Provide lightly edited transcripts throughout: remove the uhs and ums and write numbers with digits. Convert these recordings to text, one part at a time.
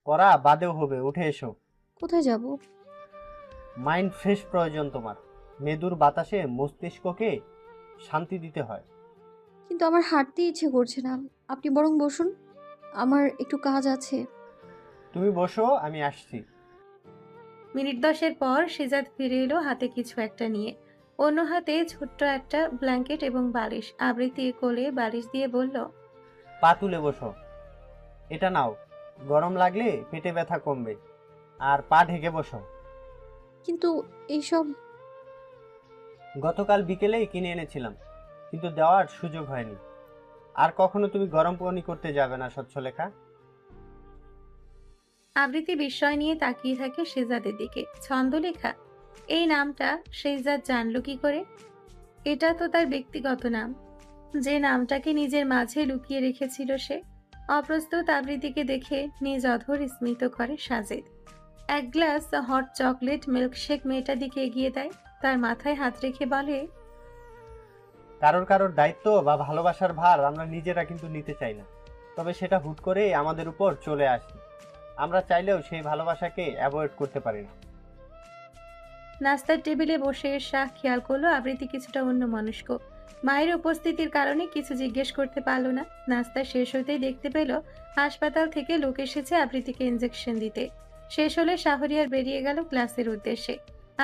করা বাদেও হবে, উঠে এসো। কোথায় যাব? মাইন্ড ফ্রেশ প্রয়োজন তোমার। মেদুর বাতাসে মস্তিষ্ককে শান্তি দিতে হয়। কিন্তু আমার হাঁটতে ইচ্ছে করছে না। আপনি বরং বসুন, আমার একটু কাজ আছে। তুমি বসো, আমি আসছি। মিনিট 10 পর সিজাত ফিরে এলো হাতে কিছু একটা নিয়ে। অন্য হাতে ছোট্ট একটা ব্ল্যাঙ্কেট এবং বালিশ। আবৃত্তি কোলে বালিশ দিয়ে বলল, পা তুলে বসো। এটা নাও, গরম লাগলে পেটে ব্যথা কমবে। আর পা ঢেকে বসো। কিন্তু এইসব গতকাল বিকেলেই কিনে এনেছিলাম, কিন্তু দেওয়ার সুযোগ হয়নি। আর কখনো তুমি গরম পানি করতে যাবে না স্বচ্ছলেখা। আবৃত্তি বিস্ময় নিয়ে তাকিয়ে থাকে শেজাদের দিকে। ছন্দলেখা, এই নামটা শেজাদ জানলো কি করে? এটা তো তার ব্যক্তিগত নাম, যে নামটাকে নিজের মাঝে লুকিয়ে রেখেছিল সে। অপ্রস্তুত আবৃত্তিকে দেখে নিজ অধর স্মিত করে সাজেদ। এক গ্লাস হট চকলেট মিল্কশেক মেয়েটার দিকে এগিয়ে দেয়, তার মাথায় হাত রেখে বলে, কারোর কারোর দায়িত্ব বা ভালোবাসার ভার আমরা নিজেরা কিন্তু নিতে চাই না, তবে সেটা হুট করেই আমাদের উপর চলে আসে। আমরা চাইলেও সেই ভালোবাসাকে অ্যাভয়েড করতে পারি না। নাস্তার টেবিলে বসে শাহ খেয়াল করলো আবৃত্তি কিছুটা অন্যমনস্ক। মায়ের উপস্থিতির কারণে কিছু জিজ্ঞেস করতে পারলো না। নাস্তা শেষ হতেই দেখতে পেল হাসপাতাল থেকে লোক এসেছে আবৃত্তিকে ইনজেকশন দিতে। শেষ হলে শাহরিয়ার বেরিয়ে গেল ক্লাসের উদ্দেশ্যে।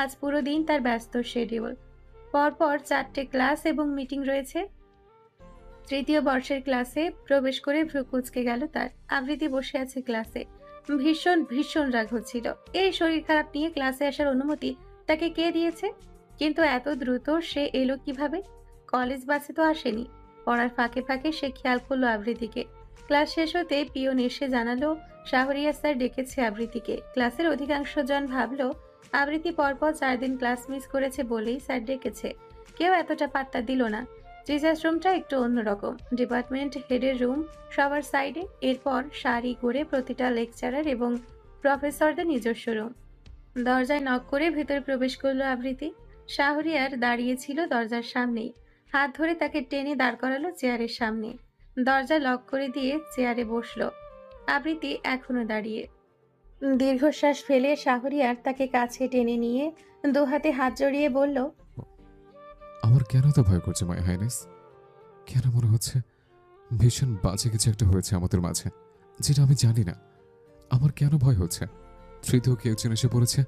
আজ পুরো দিন তার ব্যস্ত শিডিউল। পরপর 4টে ক্লাস এবং মিটিং রয়েছে। তৃতীয় বর্ষের ক্লাসে প্রবেশ করে ভ্রু কুঁচকে গেল তার। আবৃত্তি বসে আছে ক্লাসে। ভীষণ ভীষণ রাগ হচ্ছিল। এই শরীর খারাপ নিয়ে ক্লাসে আসার অনুমতি তাকে কে দিয়েছে? কিন্তু এত দ্রুত সে এলো কিভাবে? কলেজ বাসে তো আসেনি। পড়ার ফাঁকে ফাঁকে সে খেয়াল করলো আবৃত্তিকে। ক্লাস শেষ হতে পিয়ন এসে জানালো শাহরিয়া স্যার ডেকেছে আবৃত্তিকে। ক্লাসের অধিকাংশ জন ভাবলো আবৃত্তি পরপর 4 দিন ক্লাস মিস করেছে বলেই স্যার ডেকেছে। কেউ এতটা পাত্তা দিল না। টিচার্স রুমটা একটু অন্যরকম। ডিপার্টমেন্ট হেডের রুম সবার সাইডে, এরপর সারি করে প্রতিটা লেকচারার এবং প্রফেসরদের নিজস্ব রুম। দরজায় নক করে ভেতরে প্রবেশ করলো আবৃত্তি। শাহরিয়ার দাঁড়িয়ে ছিল দরজার সামনেই। হাত ধরে তাকে টেনে দাঁড় করালো চেয়ারের সামনে। দরজা লক করে দিয়ে চেয়ারে বসলো। আবৃত্তি এখনো দাঁড়িয়ে। দীর্ঘশ্বাস ফেলে শাহরিয়ার তাকে কাছে টেনে নিয়ে দু হাতে হাত জড়িয়ে বলল, আমার কেন তো ভয় করছে মাই হাইনেস? কেন মনে হচ্ছে ভীষণ বাজে কিছু একটা হয়েছে আমাদের মাঝে, যেটা আমি জানি না। আমার কেন ভয় হচ্ছে? তৃতীয় কেউ যেন এসে পড়েছে।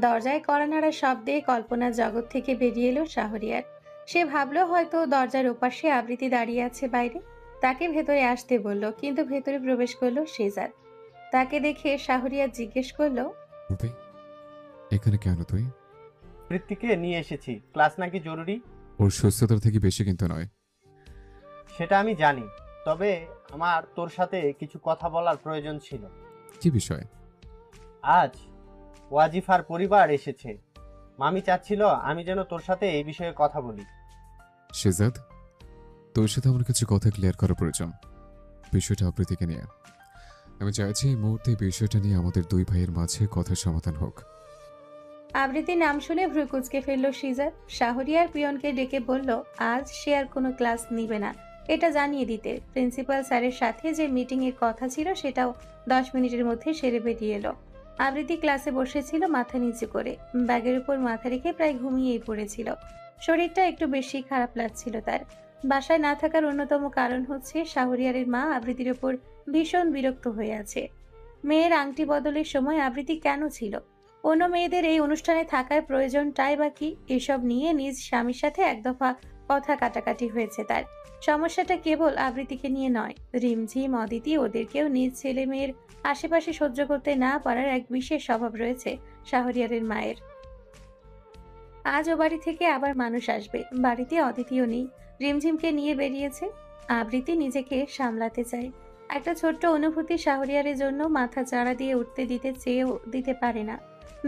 দরজায় কড়া নাড়া শব্দে কল্পনার জগৎ থেকে বেরিয়ে এলো শাহরিয়ার। সে ভাবলো হয়তো দরজার ওপাশে আবৃত্তি দাঁড়িয়ে আছে বাইরে। তাকে ভেতরে আসতে বলল, কিন্তু ভেতরে প্রবেশ করলো শেজাদ। তাকে দেখে শাহরিয়ার জিজ্ঞেস করলো, রূপে, এখানে কেন তুই? বৃত্তিকে নিয়ে এসেছি, ক্লাস নাকি জরুরি। ওর সুস্থতার থেকে বেশি কিন্তু নয়। সেটা আমি জানি, তবে আমার তোর সাথে কিছু কথা বলার প্রয়োজন ছিল। কি বিষয়? আজ ওয়াজিফার পরিবার এসেছে। মামি চাচ্ছিল আমি যেন তোর সাথে এই বিষয়ে কথা বলি। শেজাদ, তোর সাথে আমার কিছু কথা ক্লিয়ার করা প্রয়োজন। বিষয়টা আবৃত্তিকে নিয়ে। আমি চাইছি এই মুহূর্তে এই বিষয়টা নিয়ে আমাদের দুই ভাইয়ের মাঝে কথার সমাধান হোক। আবৃত্তির নাম শুনে ভ্রু কুঁচকে ফেলল সিজার। শাহরিয়ার পিয়নকে ডেকে বলল, আজ সে আর কোনো ক্লাস নিবে না, এটা জানিয়ে দিতে। প্রিন্সিপাল স্যারের সাথে যে মিটিং এর কথা ছিল সেটাও 10 মিনিটের মধ্যে সেরে বেরিয়ে এলো। আবৃত্তি ক্লাসে বসেছিল মাথা নিচু করে, ব্যাগের উপর মাথা রেখে প্রায় ঘুমিয়েই পড়েছিল। শরীরটা একটু বেশি খারাপ লাগছিল তার। বাসায় না থাকার অন্যতম কারণ হচ্ছে শাহরিয়ারের মা আবৃত্তির ওপর ভীষণ বিরক্ত হয়ে আছে। মেয়ের আংটি বদলের সময় আবৃত্তি কেন ছিল? অন্য মেয়েদের এই অনুষ্ঠানে থাকার প্রয়োজনটাই বা কি? এসব নিয়ে নিজ স্বামীর সাথে এক দফা কথা কাটাকাটি হয়েছে তার। সমস্যাটা কেবল আবৃত্তিকে নিয়ে নয়, রিমঝিম, অদিতি, ওদেরকেও নিজ ছেলে মেয়ের আশেপাশে সহ্য করতে না পারার এক বিশেষ স্বভাব রয়েছে শাহরিয়ারের মায়ের। আজ ও বাড়ি থেকে আবার মানুষ আসবে, বাড়িতে অদিতিও নেই, রিমঝিমকে নিয়ে বেরিয়েছে। আবৃত্তি নিজেকে সামলাতে চায়। একটা ছোট্ট অনুভূতি শাহরিয়ারের জন্য মাথা চাড়া দিয়ে উঠতে দিতে চেয়েও দিতে পারে না।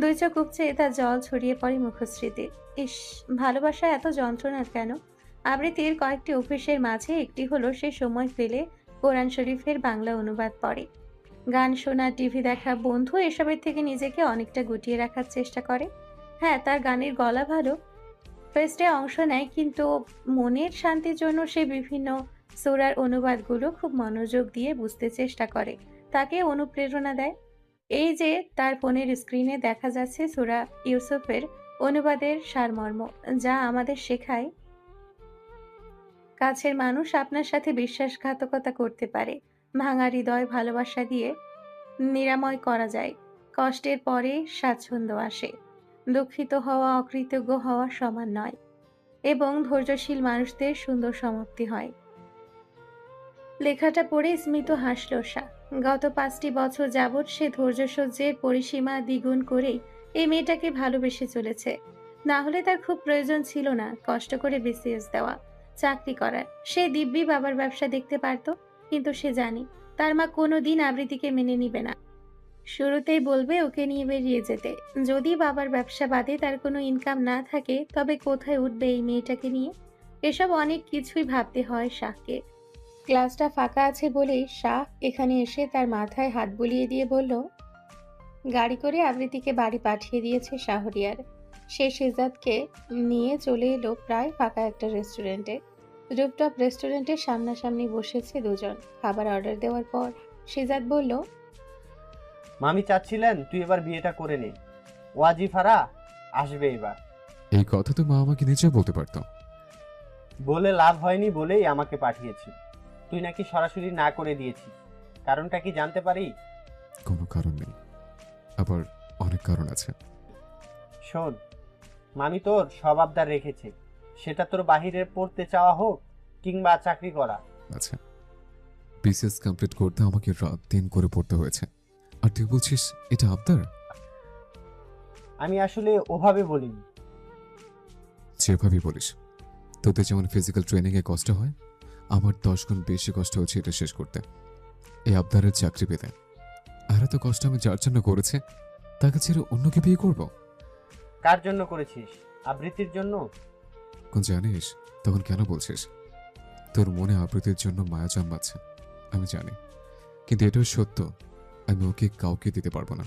দুই চোখ উপচে তার জল ছড়িয়ে পড়ে মুখশ্রীতে। ইস, ভালোবাসা এত যন্ত্রণার কেন? আবৃত্তির কয়েকটি অভ্যেসের মাঝে একটি হলো সে সময় পেলে কোরআন শরীফের বাংলা অনুবাদ পড়ে। গান শোনা, টিভি দেখা, বন্ধু এসবের থেকে নিজেকে অনেকটা গুটিয়ে রাখার চেষ্টা করে। হ্যাঁ, তার গানের গলা ভালো, ফেস্টে অংশ নেয়, কিন্তু মনের শান্তির জন্য সে বিভিন্ন সূরার অনুবাদগুলো খুব মনোযোগ দিয়ে বুঝতে চেষ্টা করে। তাকে অনুপ্রেরণা দেয়। এই যে তার ফোনের স্ক্রিনে দেখা যাচ্ছে সূরা ইউসুফের অনুবাদের সারমর্ম, যা আমাদের শেখায় কাছের মানুষ আপনার সাথে বিশ্বাসঘাতকতা করতে পারে, ভাঙা হৃদয় ভালোবাসা দিয়ে নিরাময় করা যায়, কষ্টের পরে স্বাচ্ছন্দ্য আসে, দুঃখিত হওয়া অকৃতজ্ঞ হওয়া সমান নয়, এবং ধৈর্যশীল মানুষদের সুন্দর সমাপ্তি হয়। লেখাটা পড়ে স্মিত হাসল সা। গত 5টি বছর যাবৎ সে ধৈর্য সহ্যের পরিসীমা দ্বিগুণ করেই এই মেয়েটাকে ভালোবেসে চলেছে। না হলে তার খুব প্রয়োজন ছিল না কষ্ট করে বিসিএস দেওয়া, চাকরি করার। সে দিব্যি বাবার ব্যবসা দেখতে পারত, কিন্তু সে জানে তার মা কোনোদিন আবৃত্তিকে মেনে নিবে না। শুরুতেই বলবে ওকে নিয়ে বেরিয়ে যেতে। যদি বাবার ব্যবসা বাদে তার কোনো ইনকাম না থাকে, তবে কোথায় উঠবে এই মেয়েটাকে নিয়ে? এসব অনেক কিছুই ভাবতে হয় শাহকে। ক্লাসটা ফাঁকা আছে বলেই শাহ এখানে এসে তার মাথায় হাত বুলিয়ে দিয়ে বলল, গাড়ি করে আবৃত্তিকে বাড়ি পাঠিয়ে দিয়েছে শাহরিয়ার। সে শেজাদকে নিয়ে চলে এলো প্রায় ফাঁকা একটা রেস্টুরেন্টে। রুফটপ রেস্টুরেন্টের সামনাসামনি বসেছে দুজন। খাবার অর্ডার দেওয়ার পর শেজাদ বলল, মামি চাচ্ছিলেন তুই এবার বিয়েটা করে নে, ওয়াজিফারা আসবে এবার। এই কথা তো মা আমাকে নিজে বলতে পারতো। বলে লাভ হয়নি বলেই আমাকে পাঠিয়েছি। তুই নাকি সরাসরি না করে দিয়েছিস, কারণটা কি জানতে পারি? কোনো কারণ নেই, আবার অনেক কারণ আছে। শোন, মামি তোর সব আবদার রেখেছে, সেটা তোর বাহিরে পড়তে চাওয়া হোক কিংবা চাকরি করা। আচ্ছা, বিসিএস কমপ্লিট করতে আমাকে রাত দিন করে পড়তে হয়েছে, আর তুই বলছিস এটা আবদার? আমি আসলে ওভাবে বলিনি। যেভাবে বলিস, তোদের যেমন ফিজিক্যাল ট্রেনিং এ কষ্ট হয়, আমার 10 গুণ বেশি কষ্ট হচ্ছে এটা শেষ করতে, এই আবদারের চাকরি পেতে। আর এত কষ্ট আমি যার জন্য করেছে, তাকে ছেড়ে অন্যকে বিয়ে করব? কার জন্য করেছিস? আবৃত্তির জন্য? কোন জানিস তখন কেন বলছিস? তোর মনে আবৃত্তির জন্য মায়া জন্মাচ্ছে, আমি জানি, কিন্তু এটাও সত্য, আমি ওকে কাউকে দিতে পারবো না।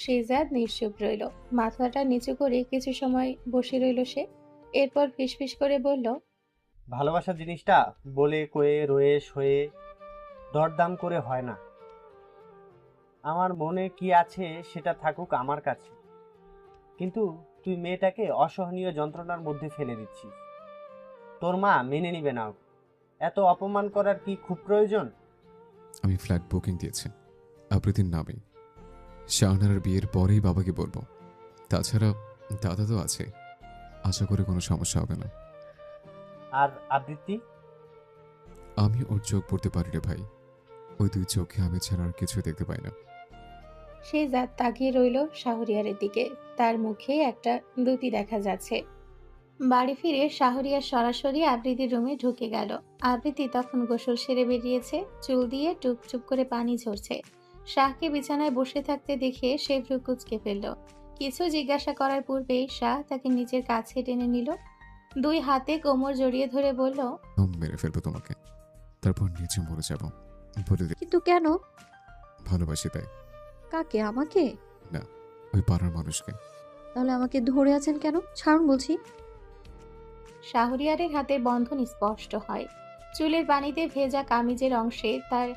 শেজাদ নিশ্চুপ রইল। মাথাটা নিচু করে কিছু সময় বসে রইল সে। এরপর ফিসফিস করে বলল, ভালোবাসা জিনিসটা বলে কয়ে রয়ে সয়ে দরদাম করে হয় না। আমার মনে কি আছে সেটা থাকুক আমার কাছে, কিন্তু তুই মেয়েটাকে অসহনীয় যন্ত্রণার মধ্যে ফেলে দিচ্ছিস। তোর মা মেনে নিবে না ওকে। এত অপমান করার কি খুব প্রয়োজন? আমি ফ্ল্যাট বুকিং দিয়েছি আবৃত্তির নামে। শাহনারার বিয়ের পরেই বাবাকে বলবো। তাছাড়া দাদা তো আছে, আশা করি কোনো সমস্যা হবে না। আর আবৃত্তি? আমি ওর চোখ পড়তে পারি রে ভাই, ওই 2 চোখে আমি ছাড়া আর কিছু দেখতে পাই না। শেজাদ তাকিয়ে রইল শাহরিয়ারের দিকে। তার মুখে একটা দ্যুতি দেখা যাচ্ছে। বাড়ি ফিরে শাহরিয়ার সরাসরি আবৃত্তির রুমে ঢুকে গেল। আবৃত্তি তখন গোসল সেরে বেরিয়েছে, চুল দিয়ে টুপটুপ করে পানি ঝরছে। শাহকে বিছানায় বসে থাকতে দেখে সে ভ্রু কুঁচকে ফেলল। কিছু জিজ্ঞাসা করার পূর্বেই শাহ তাকে নিজের কাছে টেনে নিল। 2 হাতে কোমর জড়িয়ে ধরে বলল, মেরে ফেলবো তোমাকে, তারপর নিচে মরে যাব। বলে দে কিন্তু কেন? ভালোবাসি তাই। কাকে? আমাকে? না, ওই পাড়ার মানুষকে। তাহলে আমাকে ধরে আছেন কেন? ছাড়ুন বলছি। শাহরিয়ারের হাতের বন্ধন স্পষ্ট হয়। চুলের পানিতে ভেজা কামিজের অংশে তার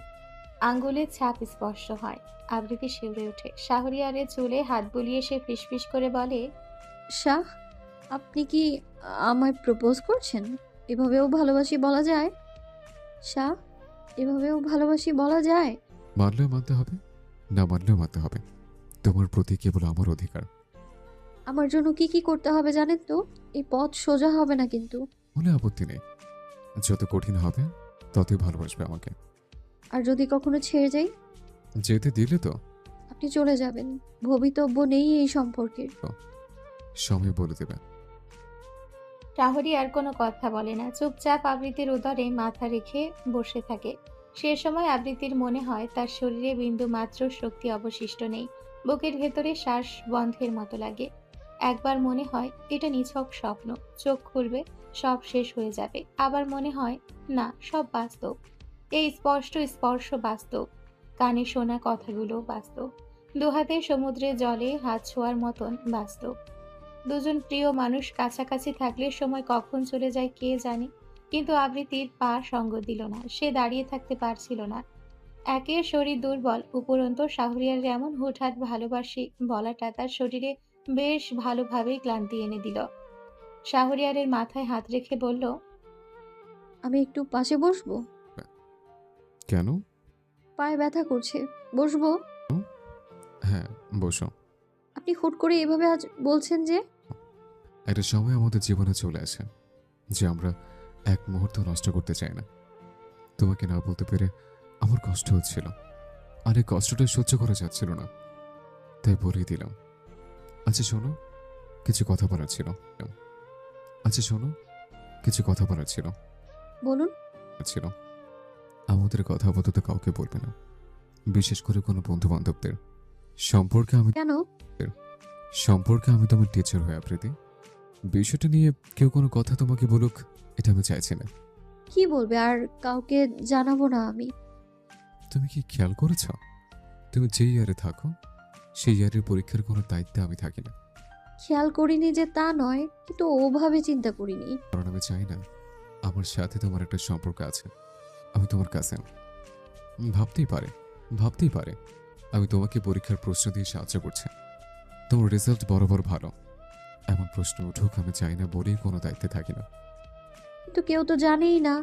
আঙ্গুলের ছাপ স্পষ্ট হয়। আবৃত্তি শিউরে ওঠে। শাহরিয়ারের চুলে হাত বুলিয়ে সে ফিসফিস করে বলে, শাহ, আপনি কি আমায় প্রপোজ করছেন? এভাবেও ভালোবাসি বলা যায়? শাহ, এভাবেও ভালোবাসি বলা যায়? মানলেও মানতে হবে, না মানলেও মানতে হবে। তোমার প্রতি কেবল আমার অধিকার। আমার জন্য কি কি করতে হবে জানেন তো? এই পথ সোজা হবে না কিন্তু। বলে আপত্তি নেই, যত কঠিন হবে ততই ভালোবাসবে আমাকে। আর যদি কখনো ছেড়ে যাই? যেতে দিলে তো আপনি চলে যাবেন, ভবিতব্য নেই এই সম্পর্কের। সময় বলে দেবে। শাহরিয়ার কোনো কথা বলে না, চুপচাপ আবৃত্তির উদরে মাথা রেখে বসে থাকে। সে সময় আবৃত্তির মনে হয় তার শরীরে বিন্দু মাত্র শক্তি অবশিষ্ট নেই। বুকের ভেতরে শ্বাস বন্ধের মতো লাগে। একবার মনে হয় এটা নিছক স্বপ্ন, চোখ খুলবে সব শেষ হয়ে যাবে। আবার মনে হয় না, সব বাস্তব। এই স্পষ্ট স্পর্শ বাস্তব, কানে শোনা কথাগুলো বাস্তব, দুহাতে সমুদ্রের জলে হাত ছোঁয়ার মতন বাস্তব। দুজন প্রিয় মানুষ কাছাকাছি থাকলে সময় কখন চলে যায় কে জানে, কিন্তু আবৃত্তির পা সঙ্গ দিল না। সে দাঁড়িয়ে থাকতে পারছিল না। একে শরীর দুর্বল, উপরন্তু শাহরিয়ার এমন হুটহাট ভালোবাসি বলাটা তার শরীরে বেশ ভালোভাবেই ক্লান্তি এনে দিল। শাহরিয়ারের মাথায় হাত রেখে বলল, আমি একটু পাশে বসবো? কেন? পায়ে ব্যথা করছে, বসবো? হ্যাঁ, বসো। আপনি হুট করে এভাবে আজ বলছেন যে? একটা সময় আমাদের জীবনে চলে আসে যে আমরা এক মুহূর্ত নষ্ট করতে চাই না। তোমাকে না বলতে পেরে আমার কষ্ট হচ্ছিল, আর এই কষ্টটা সহ্য করা যাচ্ছিল না, তাই বলেই দিলাম। আচ্ছা শোনো, কিছু কথা বলার ছিল। আচ্ছা শোনো, কিছু কথা বলার ছিল। বলুন। ছিল আমাদের কথা আপাতত কাউকে বলবে না, বিশেষ করে কোনো বন্ধু বান্ধবদের। সম্পর্কে আমি কেন? তোমার টিচার হয়ে আবৃত্তি, বিষয়টা নিয়ে কেউ কোনো কথা তোমাকে বলুক এটা আমি চাইছি না। কি বলবে? আর কাউকে জানাবো না আমি। তুমি কি খেয়াল করেছ, তুমি যে ইয়ারে থাকো সেই ইয়ারের পরীক্ষার কোনো দায়িত্বে আমি থাকি না। খেয়াল করিনি যে তা নয়, কিন্তু ওভাবে চিন্তা করিনি। কারণ আমি চাই না আমার সাথে তোমার একটা সম্পর্ক আছে। আমি তোমার কাছে ভাবতেই পারে আমি তোমাকে পরীক্ষার প্রশ্ন দিয়ে সাহায্য করছি। তোমার রেজাল্ট বরাবর ভালো, এমন প্রশ্ন উঠুক আমি চাই না বলেই কোনো দায়িত্বে থাকি না। কিন্তু কেউ তো জানেই না।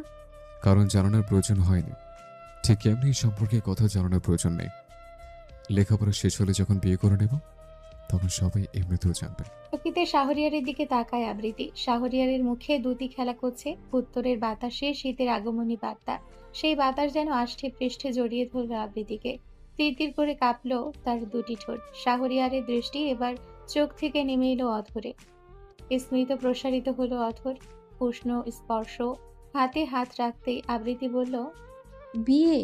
কারণ জানানোর প্রয়োজন হয়নি, ঠিক এমনি সম্পর্কে কথা জানানোর প্রয়োজন নেই। লেখাপড়া শেষ হলে যখন বিয়ে করে নেব তখন সবাই এমনিতেও জানবে। প্রকৃতি শাহরিয়ারের দিকে তাকায় আবৃত্তি। শাহরিয়ারের মুখে দুটি খেলা করছে, উত্তরের বাতাসে শীতের আগমনী বার্তা। সেই বাতাস যেন আষ্ঠে পৃষ্ঠে জড়িয়ে ধরল আবৃত্তিকে। তিরতির করে কাঁপলো তার দুটি ঠোঁট। শাহরিয়ারের দৃষ্টি এবার চোখ থেকে নেমে এলো অধরে। স্মিত প্রসারিত হলো অধর, উষ্ণ স্পর্শ। হাতে হাত রাখতেই আবৃত্তি বলল, বিয়ে?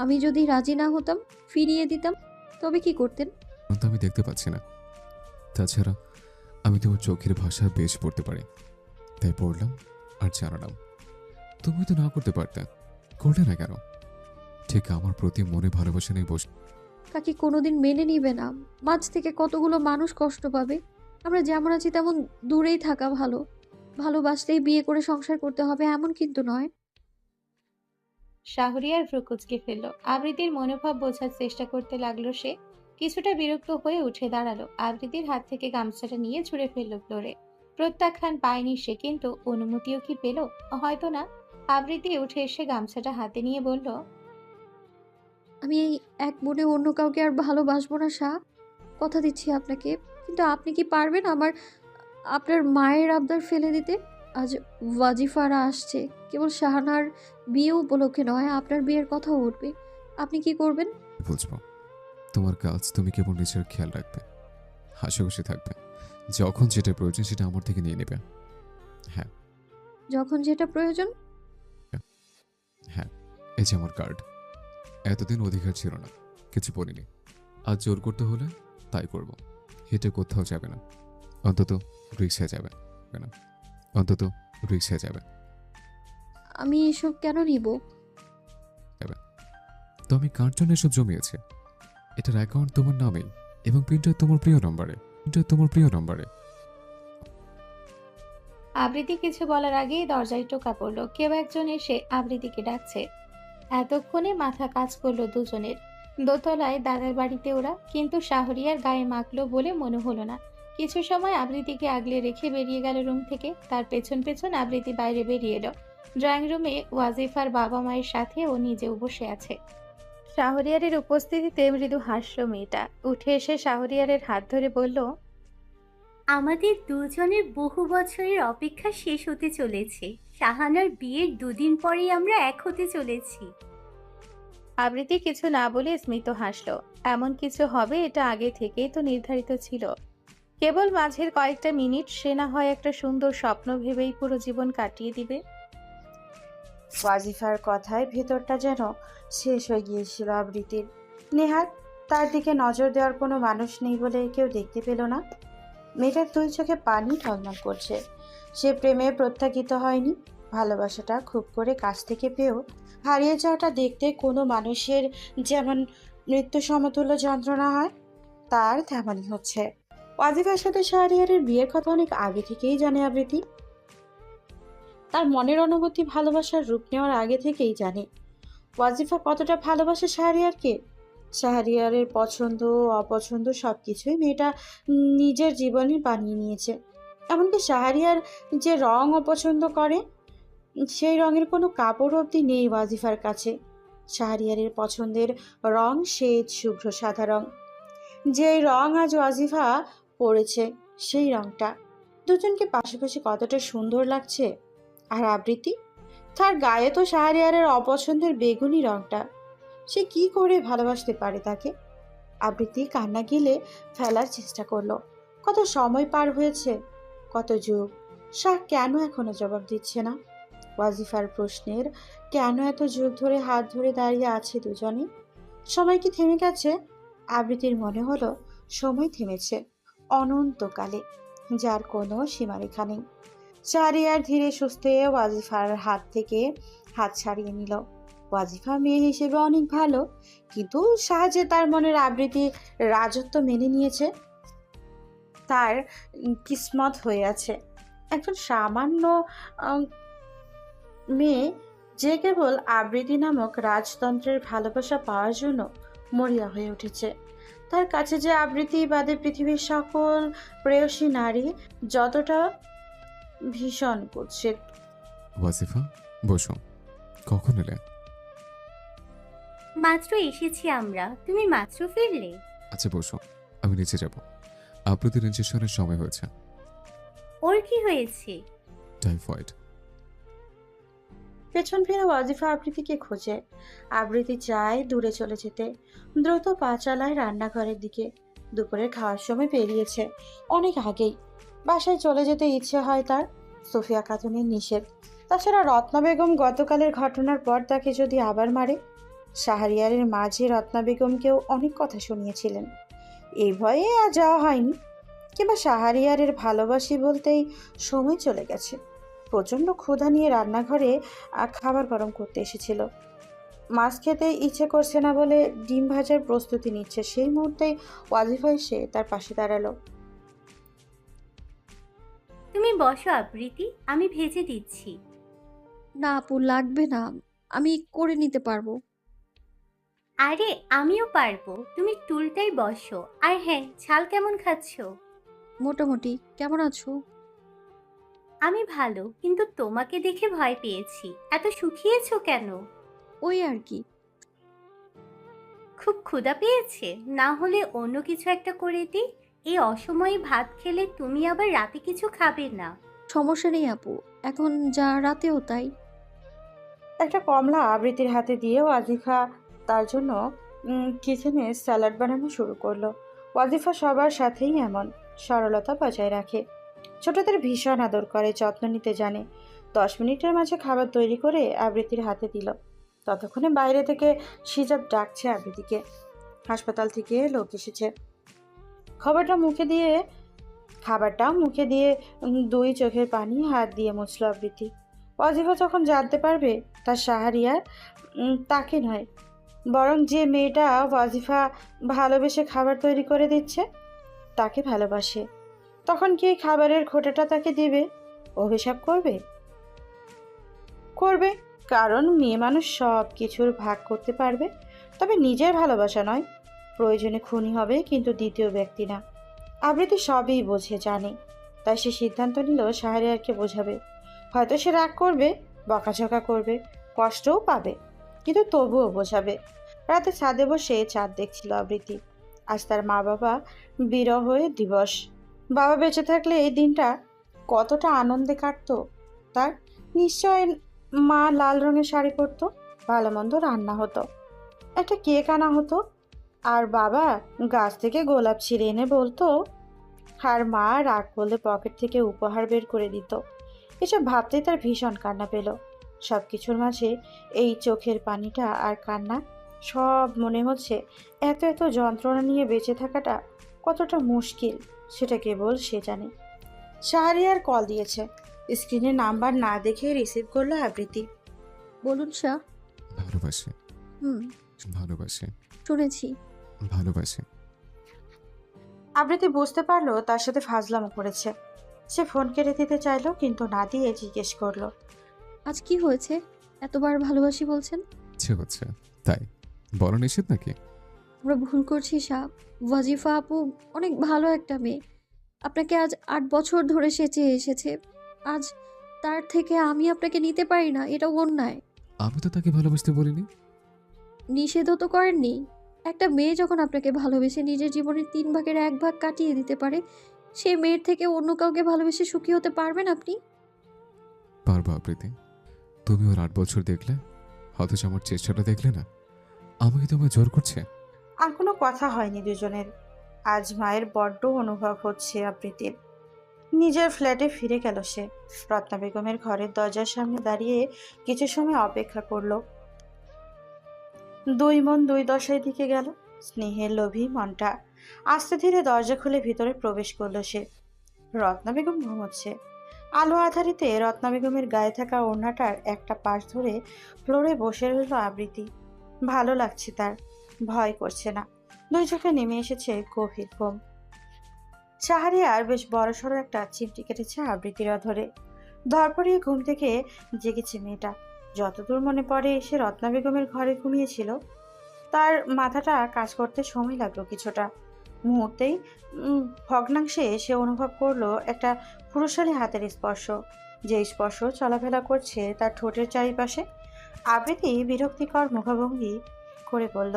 আমি যদি রাজি না হতাম, ফিরিয়ে দিতাম, তবে কি করতেন? তো আমি দেখতে পাচ্ছি না, তাছাড়া আমি তোমার চোখের ভাষা বেশ পড়তে পারি, তাই পড়লাম আর জানালাম। তুমি তো না করতে পারতে, করলে না কেন? ঠিক আমার প্রতি মনে ভালোবাসা নেই বস। কাকি কোনোদিন মেনে নিবে না। মাঝ থেকে কতগুলো মানুষ কষ্ট পাবে। আমরা যেমন আছি তেমন দূরেই থাকা ভালো। ভালোবাসলেই বিয়ে করে সংসার করতে হবে এমন কিন্তু নয়। শাহরিয়ার ভ্রুকুচকে ফেলল। আবৃত্তির মনোভাব বোঝার চেষ্টা করতে লাগলো সে। কিছুটা বিরক্ত হয়ে উঠে দাঁড়ালো। আবৃত্তির হাত থেকে গামছাটা নিয়ে ছুঁড়ে ফেললো ফ্লোরে। প্রত্যাখ্যান পায়নি সে, কিন্তু অনুমতিও কি পেল? হয়তো না। আবৃত্তি উঠে এসে গামছাটা হাতে নিয়ে বলল, আমি এই এক মনে অন্য কাউকে আর ভালোবাসবো না শাহ, কথা দিচ্ছি আপনাকে। কিন্তু আপনি কি পারবেন আপনার মায়ের আবদার ফেলে দিতে? আজ ওয়াজিফারা আসছে, কেবল শাহানার বিয়ে উপলক্ষে নয়, আপনার বিয়ের কথাও উঠবে। আপনি কি করবেন? বুঝবো, তোমার কাজ তুমি কেবল নিজের খেয়াল রাখবে, হাসিখুশি থাকবে, যখন যেটা প্রয়োজন সেটা আমার থেকে নিয়ে নেবে। হ্যাঁ যখন যেটা প্রয়োজন? হ্যাঁ, এই যে আমার কার্ড। এতদিন অধিকার ছিল না, কিছু বলিনি, আজ জোর করতে হলে তাই করব। হেঁটে কোথাও যাবে না, অন্তত রিক্সায় যাবে না, অন্তত রিক্সায় যাবে। আমি এসব কেন নিব? তো আমি কার জন্য এসব জমিয়েছি? এটার অ্যাকাউন্ট তোমার নামেই এবং প্রিন্টার তোমার প্রিয় নম্বরে। আবৃত্তি কিছু বলার আগেই দরজায় টোকা পড়ল। কেউ একজন এসে আবৃত্তিকে ডাকছে। এতক্ষণে মাথা কাজ করলো দুজনের। দোতলায় দাদার বাড়িতে ওরা, কিন্তু শাহরিয়ার গায়ে মাখলো বলে মনে হলো না। কিছু সময় আবৃত্তিকে আগলে রেখে বেরিয়ে গেল রুম থেকে। তার পেছন পেছন আবৃত্তি বাইরে বেরিয়ে এলো। ড্রয়িং রুমে ওয়াজিফার বাবা মায়ের সাথে ও নিজেও বসে আছে। শাহরিয়ারের উপস্থিতিতে মৃদু হাসল মেয়েটা। উঠে এসে শাহরিয়ারের হাত ধরে বলল, আমাদের দুজনের বহু বছরের অপেক্ষা শেষ হতে চলেছে। শাহানার বিয়ের 2 দিন পরেই আমরা এক হতে চলেছি। আবৃত্তি কিছু না বলে স্মিত হাসল। এমন কিছু হবে এটা আগে থেকেই তো নির্ধারিত ছিল। কেবল মাঝের কয়েকটা মিনিট সে না হয় একটা সুন্দর স্বপ্ন ভেবেই পুরো জীবন কাটিয়ে দিবে। ওয়াজিফার কথায় ভেতরটা যেন শেষ হয়ে গিয়েছিল আবৃত্তির। নেহাত তার দিকে নজর দেওয়ার কোনো মানুষ নেই বলে কেউ দেখতে পেল না। মেয়েটার 2 চোখে পানি টলমল করছে। সে প্রেমে প্রত্যাখ্যাত হয়নি, ভালোবাসাটা খুব করে কাছ থেকে পেয়েও হারিয়ে যাওয়াটা দেখতে কোনো মানুষের যেমন মৃত্যু সমতুল্য যন্ত্রণা হয়, তার তেমনই হচ্ছে। ওয়াজিফার সাথে শাহরিয়ারের বিয়ের কথা অনেক আগে থেকেই জানে আবৃত্তি। তার মনের অনুভূতি ভালোবাসার রূপ নেওয়ার আগে থেকেই জানে। ওয়াজিফা কতটা ভালোবাসে শাহরিয়ারকে। শাহরিয়ারের পছন্দ অপছন্দ সব কিছুই মেয়েটা নিজের জীবনে বানিয়ে নিয়েছে। এমনকি শাহরিয়ার যে রং অপছন্দ করে সেই রঙের কোনো কাপড় অবধি নেই ওয়াজিফার কাছে। শাহরিয়ারের পছন্দের রং শ্বেত শুভ্র সাদা রং। যেই রং আজ ওয়াজিফা পড়েছে সেই রংটা। দুজনকে পাশাপাশি কতটা সুন্দর লাগছে। আর আবৃত্তি, তার গায়ে তো শাহরিয়ারের অপছন্দের বেগুনি রংটা। সে কি করে ভালোবাসতে পারে তাকে? আবৃত্তি কান্না গিলে ফেলার চেষ্টা করলো। কত সময় পার হয়েছে, কত যুগ। শাহ কেন এখনো জবাব দিচ্ছে না? ওয়াজিফার প্রশ্নের কেন এত যুগ ধরে হাত ধরে দাঁড়িয়ে আছে দুজনে? সময় কি থেমে গেছে? আবৃত্তির মনে হলো সময় থেমেছে অনন্তকালে, যার কোনো সীমারেখা নেই। শাহরিয়ার ধীরে সুস্থে ওয়াজিফার হাত থেকে হাত ছাড়িয়ে নিল। ওয়াজিফা মেয়ে হিসেবে অনেক ভালো, কিন্তু সাহায্যে তার মনের আবৃত্তি রাজত্ব মেনে নিয়েছে। তার কিসমত হয়ে আছে একজন সামান্য মেয়ে, যে কেবল আবৃত্তি নামক রাজতন্ত্রের ভালোবাসা পাওয়ার জন্য মরিয়া হয়ে উঠেছে। তার কাছে যে আবৃত্তি বাদে পৃথিবীর সকল প্রেয়সী নারী যতটা ভীষণ করছে। ওয়াজিফা, বসো। কখন এলে? মাত্র এসেছি আমরা, তুমি মাত্র ফিরলে। আচ্ছা বসো, আমি নিচে যাব। আবৃত্তির ইনজেকশনের সময় হয়েছে। ওর কি হয়েছে? টাইফয়েড। পেছন ফিরে ওয়াজিফা আবৃত্তিকে খোঁজে। আবৃত্তি চায় দূরে চলে যেতে, দ্রুত পা চালায় রান্নাঘরের দিকে। দুপুরে খাওয়ার সময় পেরিয়েছে অনেক আগেই। বাসায় চলে যেতে ইচ্ছে হয় তার। সোফিয়া খাতুনের নিষেধ। তাছাড়া রত্না বেগম গতকালের ঘটনার পর তাকে যদি আবার মারে। শাহরিয়ারের মাঝে রত্না বেগমকেও অনেক কথা শুনিয়েছিলেন। এই ভয়ে আর যাওয়া হয়নি। কিংবা শাহরিয়ারের ভালোবাসি বলতেই সময় চলে গেছে। প্রচণ্ড ক্ষুধা নিয়ে রান্নাঘরে খাবার গরম করতে এসেছিল। মাছ খেতে ইচ্ছে করছে না বলে ডিম ভাজার প্রস্তুতি নিচ্ছে। সেই মুহূর্তেই ওয়াজিফা এসে তার পাশে দাঁড়ালো। তুমি বসো আবৃত্তি, আমি ভেজে দিচ্ছি। না আপু, লাগবে না, আমি করে নিতে পারবো। আরে আমিও পারবো, তুমি টুলটাই বসো। আর হ্যাঁ, ঝাল কেমন খাচ্ছো? মোটামুটি। কেমন আছো? আমি ভালো, কিন্তু তোমাকে দেখে ভয় পেয়েছি। এত শুকিয়েছো কেন? ওই আর কি। খুব ক্ষুধা পেয়েছে? না হলে অন্য কিছু একটা করে দিই। এই অসময়ে ভাত খেলে তুমি আবার রাতে কিছু খাবে না। সমস্যা নেই আপু, এখন যা রাতেও তাই। একটা কমলা আবৃত্তির হাতে দিয়ে ওয়াজিফা তার জন্য কিচেনে স্যালাড বানানো শুরু করলো। ওয়াজিফা সবার সাথেই এমন সরলতা বজায় রাখে। ছোটদের ভীষণ আদর করে, যত্ন নিতে জানে। 10 মিনিটের মাঝে খাবার তৈরি করে আবৃত্তির হাতে দিল। ততক্ষণে বাইরে থেকে সিজাব ডাকছে আবৃত্তিকে। হাসপাতাল থেকে লোক এসেছে। খাবারটাও মুখে দিয়ে 2 চোখের পানি হাত দিয়ে মুছল আবৃত্তি। ওয়াজিফা যখন জানতে পারবে তার শাহরিয়ার তাকে নয়, বরং যে মেয়েটা ওয়াজিফা ভালোবেসে খাবার তৈরি করে দিচ্ছে তাকে ভালোবাসে, তখন কি এই খাবারের খোঁটাটা তাকে দেবে? অভিশাপ করবে, কারণ মেয়ে মানুষ সব কিছুর ভাগ করতে পারবে, তবে নিজের ভালোবাসা নয়। প্রয়োজনে খুনি হবে, কিন্তু দ্বিতীয় ব্যক্তি না। আবৃত্তি সবই বোঝে, জানে। তাই সে সিদ্ধান্ত নিল শাহরিয়ারকে বোঝাবে। হয়তো সে রাগ করবে, বকাঝকা করবে, কষ্টও পাবে, কিন্তু তবুও বোঝাবে। রাতে ছাদে বসে চাঁদ দেখছিল আবৃত্তি। আজ তার মা বাবা বিরহ দিবস। বাবা বেঁচে থাকলে এই দিনটা কতটা আনন্দে কাটতো তার। নিশ্চয় মা লাল রঙের শাড়ি পরতো, ভালো মন্দ রান্না হতো, একটা কেক আনা হতো, আর বাবা গাছ থেকে গোলাপ ছিঁড়ে এনে বলতো, আর মা রাগ করলে পকেট থেকে উপহার বের করে দিত। এসব ভাবতেই তার ভীষণ কান্না পেল। সব কিছুর মাঝে এই চোখের পানিটা আর কান্না, সব মনে হচ্ছে এত এত যন্ত্রণা নিয়ে বেঁচে থাকাটা কতটা মুশকিল সেটা কেবল সে জানে। শাহরিয়ার কল দিয়েছে। স্ক্রিনে নাম্বার না দেখে রিসিভ করলো আবৃত্তি। বলুন শাহ। ভালোবাসে। ভালোবাসে। শুনেছি। ভালোবাসে। আবৃত্তি বুঝতে পারলো তার সাথে ফাজলামো করেছে। সে ফোন কেটে দিতে চাইলো, কিন্তু না দিয়ে জিজ্ঞেস করলো, আজ কি হয়েছে? এতবার ভালোবাসি বলছেন? ইচ্ছে হচ্ছে তাই, বলা নিষেধ নাকি? আমরা ভুল করছি শাহ। ওয়াজিফা আপু অনেক ভালো একটা মেয়ে। আপনাকে আজ 8 বছর ধরে সে চেয়ে এসেছে। আজ তার থেকে আমি আপনাকে নিতে পারি না, এটা অন্যায়। আমি তো তাকে ভালোবাসতে বলিনি। নিষেধও তো করেননি। একটা মেয়ে যখন আপনাকে ভালোবেসে নিজের জীবনের 3 ভাগের 1 ভাগ কাটিয়ে দিতে পারে, সে মেয়ের থেকে অন্য কাউকে ভালোবেসে সুখী হতে পারবেন আপনি? পারবো আবৃত্তি। তুমি ওর 8 বছর দেখলে, অথচ আমার চেষ্টাটা দেখলে না। আমাকে তোমায় জোর করছে। আর কোনো কথা হয়নি দুজনের। আজ মায়ের বড্ড অনুভব হচ্ছে আবৃতির। নিজের ফ্ল্যাটে ফিরে গেল সে। রত্না বেগমের ঘরের দরজার সামনে দাঁড়িয়ে কিছু সময় অপেক্ষা করলো। দুই মন দুই দশায় দিকে গেল। স্নেহের লোভী মনটা আস্তে ধীরে দরজা খুলে ভিতরে প্রবেশ করলো সে। রত্না বেগম ঘুমোচ্ছে। আলো আধারিতে রত্না বেগমের গায়ে থাকা ওড়নাটার একটা পাশ ধরে ফ্লোরে বসে রইল আবৃতি। ভালো লাগছে তার, ভয় করছে না। দুই চোখে নেমে এসেছে গভীর ঘুম। শাহরিয়ার বেশ বড়সড় একটা চিমটি কেটেছে আবৃতির অধরে। ধরপড়িয়ে ঘুম থেকে জেগেছে মেয়েটা। যতদূর মনে পড়ে সে রত্না বেগমের ঘরে ঘুমিয়েছিল। তার মাথাটা কাজ করতে সময় লাগলো কিছুটা। মুহূর্তেই ভগ্নাংশে সে অনুভব করলো একটা পুরুষালী হাতের স্পর্শ, যে স্পর্শ চলাফেরা করছে তার ঠোঁটের চারিপাশে। আবৃতি বিরক্তিকর মুখভঙ্গি করে বলল,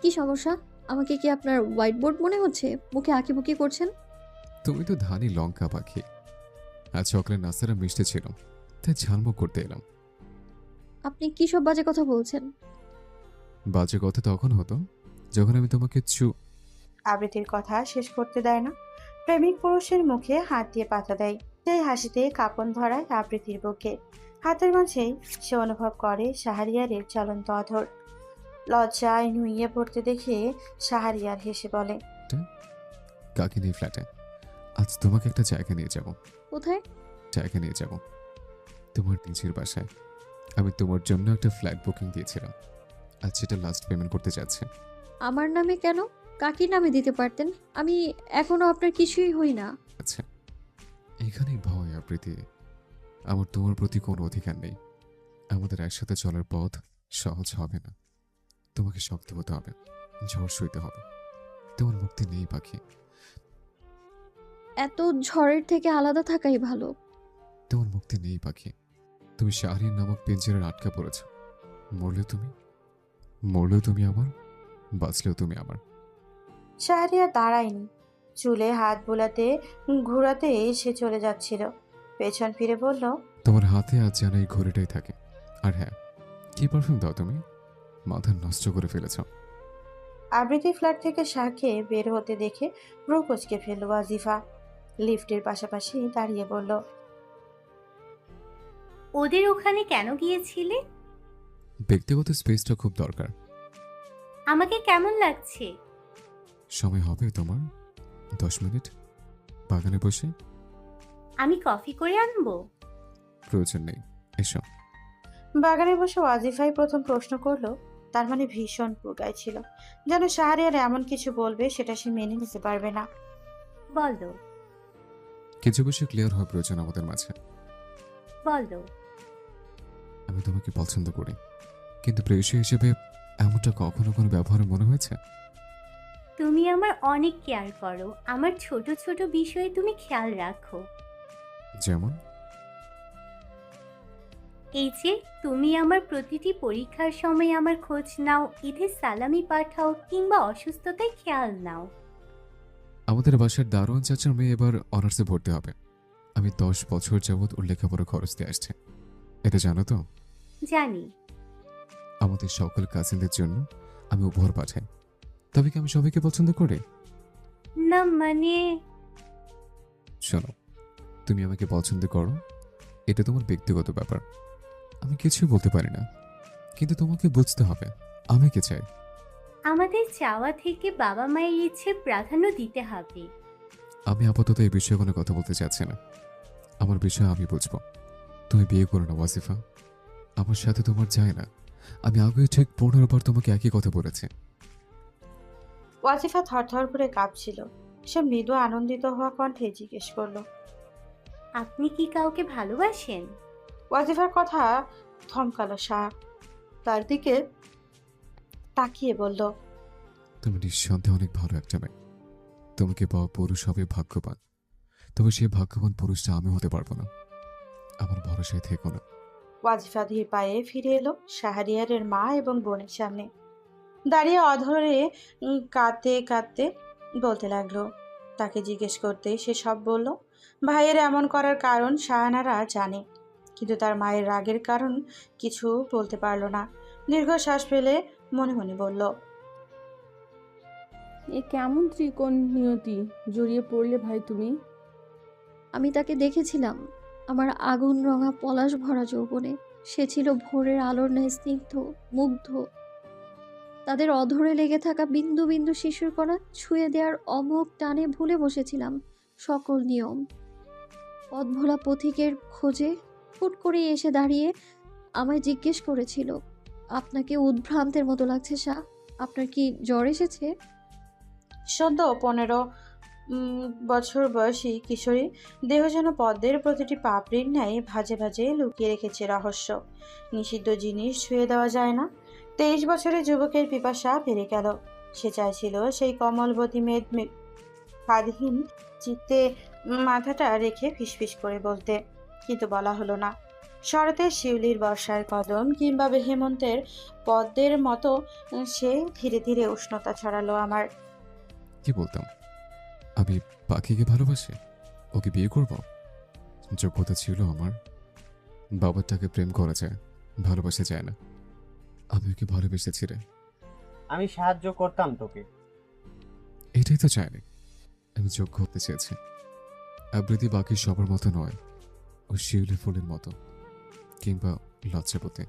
কি সমস্যা? আমাকে কি আপনার হোয়াইট বোর্ড মনে হচ্ছে? মুখে আঁকিবুকি করছেন? তুমি তো ধানি লঙ্কা পাখি। আজ সকালে নাস্তাটা মিষ্টি ছিল, তাই ঝালমুখ করতে এলাম। আপনি কি সব বাজে কথা বলছেন? বাজে কথা তখন হতো যখন আমি তোমাকে আবৃতির কথা শেষ করতে দেয় না। প্রেমিক পুরুষের মুখে হাত দিয়ে পাতা দেয়। সেই হাসিতে কাঁপন ধরায় আবৃতির বুকে। হাতের মাঝেই সে অনুভব করে শাহরিয়ারের চলন্ত অধর। লজ্জায় নুইয়ে পড়তে দেখে শাহরিয়ার হেসে বলে, কাকি নেই ফ্ল্যাটে। আজ তোমাকে একটা জায়গা নিয়ে যাব। কোথায়? জায়গা নিয়ে যাব তোমার নিজের বাসায়। আমি তোমার জন্য একটা ফ্ল্যাট বুকিং দিয়েছিলাম, আজ সেটা লাস্ট পেমেন্ট করতে যাচ্ছে। আমার নামে কেন? কাকির নামে দিতে পারতেন। আমি এখনো আপনার কিছুই হই না। আচ্ছা, এখানেই ভয় আবৃতি। আমার তোমার প্রতি কোনো অধিকার নেই। আমাদের একসাথে চলার পথ সহজ হবে না। তোমাকে শক্ত হতে হবে, ঝড় সইতে হবে। তোমার মুক্তি নেই পাখি। এত ঝড়ের থেকে আলাদা থাকাই ভালো। তোমার মুক্তি নেই পাখি। তুমি শাহরিয়ার নামক পিঞ্জরার আটকা পড়েছ। মরলেও তুমি আমার, বাঁচলেও তুমি আমার। শাহরিয়ার দাঁড়ায়নি। চুলে হাত বোলাতে ঘোরাতে সে চলে যাচ্ছিল। পেছন ফিরে বলল, তোমার হাতে আজ যেন এই ঘড়িটাই থাকে। আর হ্যাঁ, কি পারফিউম দাও তুমি? মাথা নষ্ট করে ফেলেছ। আবৃতি ফ্ল্যাট থেকে শাহকে বের হতে দেখে ভ্রু কুঁচকে ফেলল ওয়াজিফা। লিফটের পাশাপাশি দাঁড়িয়ে বলল, ওদের ওখানে কেন গিয়েছিলে? ব্যক্তিগত স্পেসটা খুব দরকার। আমাকে কেমন লাগছে? সময় হবে তোমার? 10 মিনিট বাগানে বসে? আমি কফি করে আনবো? প্রয়োজন নেই, এসো। বাগানে বসে ওয়াজিফাই প্রথম প্রশ্ন করলো। তার মানে ভীষণ ছিল, যেন শাহরিয়ার এমন কিছু বলবে সেটা সে মেনে নিতে পারবে না। বলো কিছু বিষয় ক্লিয়ার হওয়া প্রয়োজন আমাদের মাঝে। বলো। আমি তোমাকে পছন্দ করি, কিন্তু প্রেয়সী হিসেবে এমনটা কখনো কোনো ব্যবহারে মনে হয়েছে? তুমি আমার অনেক কেয়ার করো, আমার ছোট ছোট বিষয়ে তুমি খেয়াল রাখো। যেমন? এই যে তুমি আমার প্রতিটি পরীক্ষার সময় আমার খোঁজ নাও, ঈদের সালামি পাঠাও, কিংবা অসুস্থতায় খেয়াল নাও। আমাদের বাসার দারোয়ান চাচার মেয়ে এবার অনার্সে ভর্তি হবে। আমি 10 বছর যাবৎ ওর লেখাপড়া খরচ দিয়ে আসছি, এটা জানো তো? জানি। আমাদের সকল কাজিনদের জন্য আমি উপহার পাঠাই। তবে কি আমি সবাইকে পছন্দ করি? না মানে, শোনো, তুমি আমাকে পছন্দ করো, এটা তোমার ব্যক্তিগত ব্যাপার। আমি কিছু বলতে পারি না, কিন্তু তোমাকে বুঝতে হবে আমি কি চাই। আমাদের চাওয়া থেকে বাবা মায়ের ইচ্ছে প্রাধান্য দিতে হবে। আমি আপাতত এই বিষয়ে কোনো কথা বলতে চাচ্ছি না। আমার বিষয় আমি বুঝবো। তুমি বিয়ে করো না ওয়াজিফা, আমার সাথে তোমার যায় না। আমি আগে ঠিক 15 বার তোমাকে একই কথা বলেছি। ওয়াজিফা থরথর করে কাঁপছিল। সে মৃদু আনন্দিত হওয়া কণ্ঠে জিজ্ঞেস করলো, আপনি কি কাউকে ভালোবাসেন? ওয়াজিফার কথা থমকালো শাহ, তার দিকে তাকিয়ে বলল, তুমি নিঃসন্দেহে অনেক ভালো একটা মেয়ে। তোমাকে পাওয়া পুরুষ হবে ভাগ্যবান, তবে সেই ভাগ্যবান পুরুষটা আমি হতে পারবো না। আমার ভরসায় থেকো না। ওয়াজিফা ধীর পায়ে ফিরে এলো শাহরিয়ারের মা এবং বোনের সামনে। দাঁড়িয়ে অধরে কাঁদতে কাঁদতে বলতে লাগলো। তাকে জিজ্ঞেস করতে সে সব বলল। ভাইয়ের এমন করার কারণ শাহানারা জানে, কিন্তু তার মায়ের রাগের কারণ কিছু বলতে পারলো না। দীর্ঘশ্বাস ফেলে মনে মনে বলল, এ কেমন ত্রিকোণ নিয়তি জড়িয়ে পড়লে ভাই তুমি? আমি তাকে দেখেছিলাম আমার আগুন রঙা পলাশ ভরা যৌবনে। সে ছিল ভোরের আলোর ন্যায় স্নিগ্ধ, মুগ্ধ। তাদের অধরে লেগে থাকা বিন্দু বিন্দু শিশুর কণা ছুঁয়ে দেওয়ার অমোঘ টানে ভুলে বসেছিলাম সকল নিয়ম। পথভোলা পথিকের খোঁজে হুট করে এসে দাঁড়িয়ে আমায় জিজ্ঞেস করেছিল, আপনাকে উদ্ভ্রান্তের মতো লাগছে শাহ, আপনার কি জ্বর এসেছে? সদ্য 15 বছর বয়সী কিশোরী দেহ যেন পদ্মের প্রতিটি পাপড়ির ন্যায় ভাজে ভাজে লুকিয়ে রেখেছে রহস্য। নিষিদ্ধ জিনিস ছুঁয়ে দেওয়া যায় না। 23 বছরের যুবকের পিপাসা বেড়ে গেল। সে চাইছিল সেই কমলবতী মেদ স্বাধীন চিত্তে মাথাটা রেখে ফিসফিস করে বলতে, কিন্তু বলা হলো না। শরতের শিউলির বর্ষার কদম কিংবা হেমন্তের পদ্মের মতো সে ধীরে ধীরে উষ্ণতা ছড়ালো আমার। কি বলতাম? আমি পাখিকে ভালোবাসি, ওকে বিয়ে করব। যোগ্যতা ছিল আমার। বাবার টাকে প্রেম করা যায়, ভালোবাসা যায় না। আমি ওকে ভালোবেসেছি রে। আমি সাহায্য করতাম তোকে। এটাই তো চাইনি। আমি যোগ্য হতে চেয়েছি। আবৃত্তি বাকি সবার মতো নয়, ও শিউলি ফুলের মতো, কিংবা লজ্জাপতি।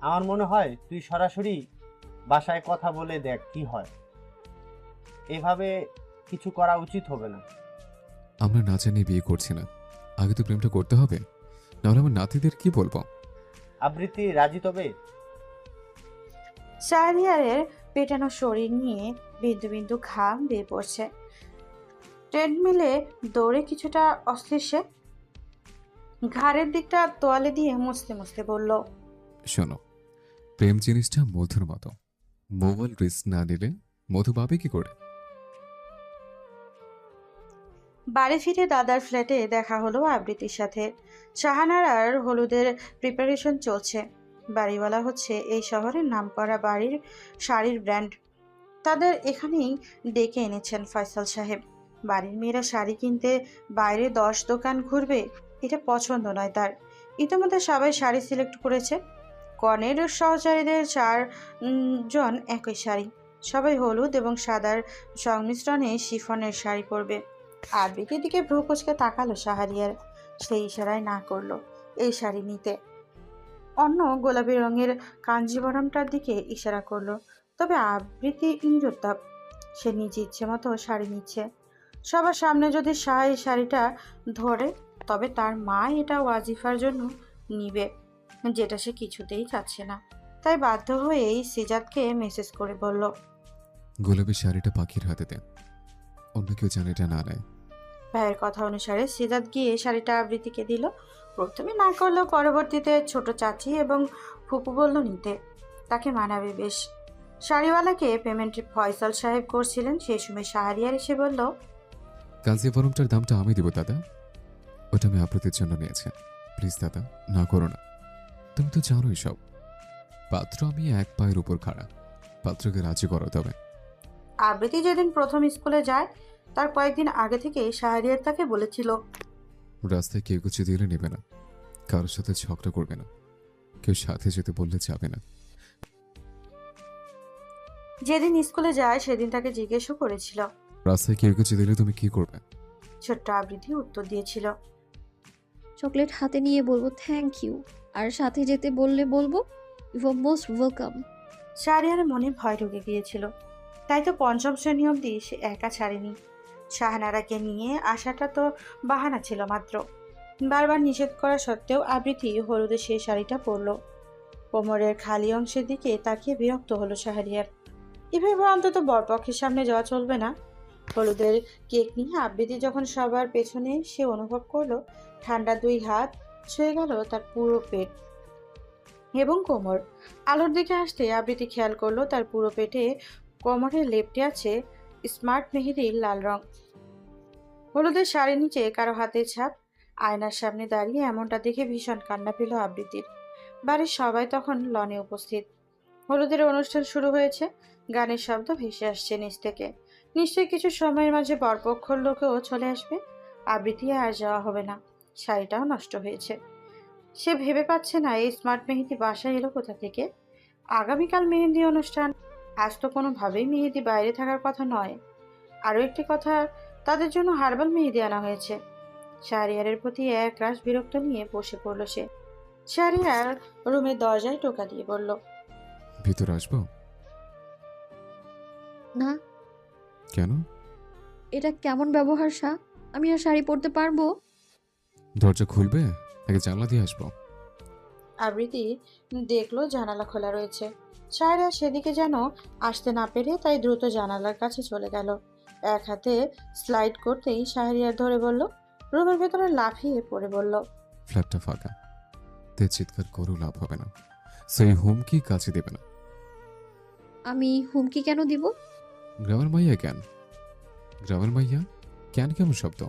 আমার মনে হয় তুই সরাসরি বাসায় কথা বলে দেখ কি হয়। এভাবে কিছু করা উচিত হবে না। আমরা না জানিয়ে বিয়ে করছি না, আগে তো প্রেমটা করতে হবে, নাহলে আমার নাতিদের কি বলবো? আবৃত্তি রাজি তবে? শাহরিয়ারের পেটানো শরীর নিয়ে বিন্দু বিন্দু ঘাম বেয়ে পড়ছে। ট্রেডমিলে দৌড়ে কিছুটা অস্থির সে। ঘাড়ের দিকটা তোয়ালে দিয়ে মুছতে মুছতে বলল, শোনো, প্রেম জিনিসটা মধুর মতো। মোবাইল রিস্ক না নিলে মধু পাবে কি করে? বাড়ি ফিরে দাদার ফ্ল্যাটে দেখা হলো আবৃত্তির সাথে। শাহানারার হলুদের প্রিপারেশন চলছে। বাড়িওয়ালা হচ্ছে এই শহরের নামকরা বাড়ির শাড়ির ব্র্যান্ড। তাদের এখানেই ডেকে এনেছেন ফয়সাল সাহেব। বাড়ির মেয়েরা শাড়ি কিনতে বাইরে 10 দোকান ঘুরবে, এটা পছন্দ নয় তার। ইতিমধ্যে সবাই শাড়ি সিলেক্ট করেছে। কনের সহচারীদের 4 জন একই শাড়ি, সবাই হলুদ এবং সাদার সংমিশ্রণে শিফনের শাড়ি পরবে। আরবিকের দিকে ভ্রু কুচকে তাকালো শাহরিয়ার। সেই ইশারায় না করলো এই শাড়ি নিতে। অন্য গোলাপি রঙের কাঞ্জিবরমটার দিকে ইশারা করলো। তবে আবৃত্তি নিরুত্তাপ। সে নিজ ইচ্ছে মতো শাড়ি নিচ্ছে। সবার সামনে যদি শাহ এই শাড়িটা ধরে, তবে তার মা এটা ওয়াজিফার জন্য নিবে, যেটা সে কিছুতেই চাচ্ছে না। তাই বাধ্য হয়েই সিজাদকে মেসেজ করে বলল, গোলাপি শাড়িটা পাখির হাতে দেন, অন্য কেউ জানে এটা না নেয়। ভাইয়ের কথা অনুসারে সিজাদ গিয়ে শাড়িটা আবৃত্তিকে দিল। প্রথমে না করলেও পরবর্তীতে ছোট চাচি এবং ফুপু বলল নিতে, তাকে মানাবে বেশ। শাড়িওয়ালাকে পেমেন্ট ফয়সাল সাহেব করছিলেন। সেই সময় শাহরিয়ার এসে বলল, কাঞ্জিভরমটার দামটা আমি দিব দাদা, ওটা আমি আবৃত্তির জন্য নিয়েছি। প্লিজ দাদা, না করো না। তুমি তো জানোই সব। পাত্র আমি এক পায়ের উপর খাড়া, পাত্রকে রাজি করো তবে। আবৃত্তি যেদিন প্রথম স্কুলে যায় তার কয়েকদিন আগে থেকে শাহরিয়ার তাকে বলেছিল, রাস্তায় কেউ কিছু দিলে নেবে না, কারোর সাথে ঝগড়া করবে না, কেউ সাথে যেতে বললে যাবে না। যেদিন স্কুলে যায় সেদিন তাকে জিজ্ঞেসও করেছিল। রাস্তায় কেউ কিছু দিলে তুমি কি করবে? ছোট্ট আবৃত্তি উত্তর দিয়েছিল, চকলেট হাতে নিয়ে বলবো থ্যাংক ইউ, আর সাথে যেতে বললে বলবো ইউ আর মোস্ট ওয়েলকাম। শাহরিয়ারের মনে ভয় ঢুকে গিয়েছিল। তাই তো পঞ্চম শ্রেণী অবধি সে একা ছাড়েনি। শাহানারাকে নিয়ে আসাটা তো বাহানা ছিল মাত্র। বারবার নিষেধ করা সত্ত্বেও আবৃত্তি হলুদের সেই শাড়িটা পরল। কোমরের খালি অংশের দিকে তাকিয়ে বিরক্ত হলো শাহরিয়ার। এভাবে অন্তত বরপক্ষের সামনে যাওয়া চলবে না। হলুদের কেক নিয়ে আবৃত্তি যখন সবার পেছনে, সে অনুভব করলো ঠান্ডা 2 হাত ছুঁয়ে গেল তার পুরো পেট। এবং কোমর। আলোর দিকে আসতে আবৃতি খেয়াল করলো তার পুরো পেটে কোমরে লেপটে আছে স্মার্ট মেহেদির লাল রং। হলুদের শাড়ির নিচে কারো হাতের ছাপ। আয়নার সামনে দাঁড়িয়ে এমনটা দেখে ভীষণ কান্না পেল আবৃতির। বাড়ির সবাই তখন লনে উপস্থিত। হলুদের অনুষ্ঠান শুরু হয়েছে। গানের শব্দ ভেসে আসছে নিচ থেকে। নিশ্চয়ই কিছু সময়ের মাঝে বরপক্ষর লোকেও চলে আসবে। আবৃতি আর যাওয়া হবে না। শাড়িটাও নষ্ট হয়েছে। সে ভেবে পাচ্ছে না এই স্মার্ট মেহেদি বাসায় এলো কোথা থেকে। আগামীকাল মেহেন্দি অনুষ্ঠান। আজ তো কোনোভাবেই মেহেদি বাইরে থাকার কথা নয়। আরও একটি কথা, তাদের জন্য হার্বাল মেহেদি আনা হয়েছে। শাহরিয়ারের প্রতি এক রাশ বিরক্ত নিয়ে বসে পড়ল সে। শাহরিয়ার রুমের দরজায় টোকা দিয়ে বলল, ভিতরে আসবো? না, কেন? এটা কেমন ব্যবহার শাহ? আমি আর শাড়ি পরতে পারবো? দরজা খুলবে নাকি জানলা দিয়ে আসবো? আবৃতি দেখলো জানালা খোলা রয়েছে। শাহরিয়ার সেদিকে যেন আসতে না পেরে তাই দ্রুত জানালার কাছে চলে গেল। এক হাতে স্লাইড করতেই শাহরিয়ার ধরে বলল, রুমের ভেতরে লাফিয়ে পড়ে বলল, ফ্ল্যাটটা ফাঁকা, তে চিৎকার করেও লাভ হবে না। সেই হুমকি কাছে দেবে না। আমি হুমকি কেন দিব? গ্রামের মাইয়া কেন? গ্রামের মাইয়া কেন? কেমন শব্দ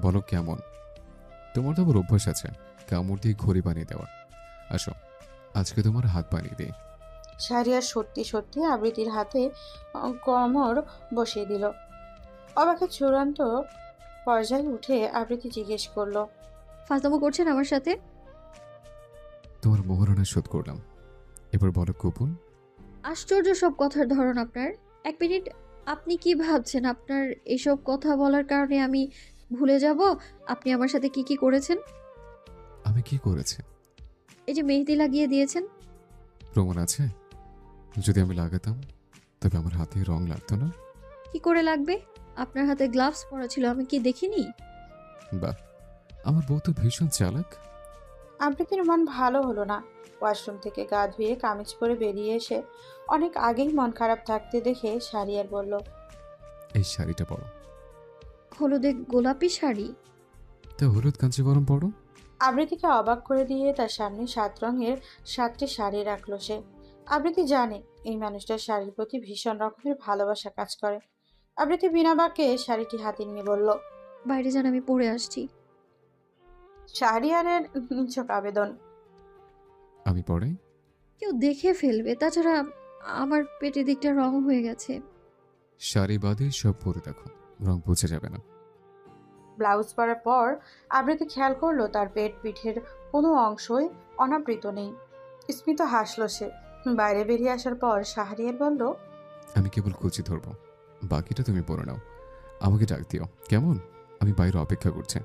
বলো, কেমন? তোমার তো আবার অভ্যাস আছে কামড় দিয়ে ঘড়ি বানিয়ে দেওয়ার। আসো, আজকে তোমার হাত বানিয়ে দিই। শাহরিয়ার সত্যি সত্যি আবৃতির হাতে কোমর বসিয়ে দিল। অবাকের চূড়ান্ত পর্যায়ে উঠে আবৃতি জিজ্ঞেস করলো, ফাজলামো করছেন আমার সাথে? তোমার মোহরানা শোধ করলাম, এবার বলো কুপন। আশ্চর্য সব কথার ধরন আপনার। এক মিনিট, আপনি কি ভাবছেন আপনার এসব কথা বলার কারণে আমি ভুলে যাব আপনি আমার সাথে কি কি করেছেন? আমি কি করেছি? এই যে মেহেদি লাগিয়ে দিয়েছেন। প্রমাণ আছে? যদি আমি লাগাতাম তবে আমার হাতে রং লাগতো না। কি করে লাগবে? আপনার হাতে গ্লাভস পরা ছিল, আমি কি দেখিনি? বাহ, আমার বউ তো ভীষণ চালাক। আবৃতির মন ভালো হলো না। ওয়াশরুম থেকে গা ধুয়ে কামিজ পরে বেরিয়ে এসে অনেক আগেই মন খারাপ থাকতে দেখে শাহরিয়ার বলল, এই শাড়িটা পরো। হলুদে গোলাপি শাড়ি? তা হলুদ কাঞ্চিবরম পরো। আবৃতিকে অবাক করে দিয়ে তার সামনে 7 রঙের 7টি শাড়ি রাখলো সে। আবৃতি জানে এই মানুষটার শাড়ির প্রতি ভীষণ রকমের ভালোবাসা কাজ করে। আবৃতি বিনা বাক্যে শাড়িটি হাতে নিয়ে বলল, বাইরে যান, আমি পরে আসছি। শাহরিয়ারের নিছক আবেদন, আমি পরে? কেউ দেখে ফেলবে, তাছাড়া আমার পেটের দিকটা রং হয়ে গেছে। শাড়ি বাদে সব পরে দেখো, রং বোঝা যাবে না। ব্লাউজ পরার পর আবৃতি খেয়াল করলো তার পেট পিঠের কোনো অংশই অনাবৃত নেই। স্মিত হাসলো সে। বাইরে বেরিয়ে আসার পর শাহরিয়ার বলল, আমি কেবল কুচি ধরবো, বাকিটা তুমি পরে নাও। আমাকে ডাক দিও কেমন? আমি বাইরে অপেক্ষা করছি।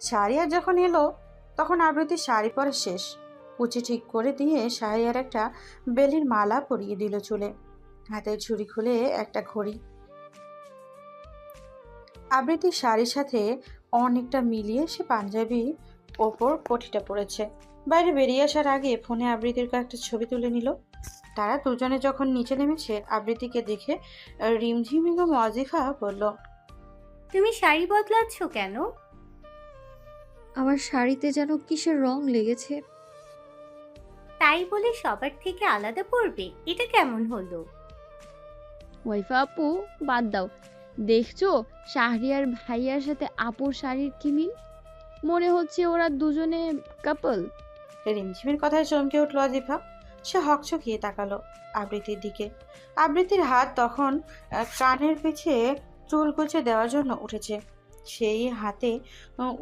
শাহরিয়ার যখন এলো তখন আবৃতি শাড়ি পরা শেষ। কুচি ঠিক করে দিয়ে শাহরিয়ার একটা বেলির মালা পরিয়ে দিল চুলে। হাতের ঝুড়ি খুলে একটা ঘড়ি। আবৃতির শাড়ির সাথে অনেকটা মিলিয়ে সে পাঞ্জাবি ওপর পটিটা পড়েছে। বাইরে বেরিয়ে আসার আগে ফোনে আবৃতির কয়েকটা ছবি তুলে নিল। তারা দুজনে যখন নিচে নেমেছে আবৃতিকে দেখে রিমঝিম এবং ওয়াজিফা বলল, তুমি শাড়ি বদলাচ্ছ কেন? আমার শাড়িতে যেন কিসের রং লেগেছে। তাই বলে সবার থেকে আলাদা পড়বে? এটা কেমন হলো? ওয়াইফা আপু, বাদ দাও। দেখছো শাহরিয়ার ভাইয়ার সাথে আপুর শাড়ির কি মিল? মনে হচ্ছে ওরা দুজনে কাপল। রিমঝিমের কথায় চমকে উঠল আজিফা। সে হকচকিয়ে তাকালো আবৃতির দিকে। আবৃতির হাত তখন কানের পিছে চুল কুচে দেওয়ার জন্য উঠেছে। সেই হাতে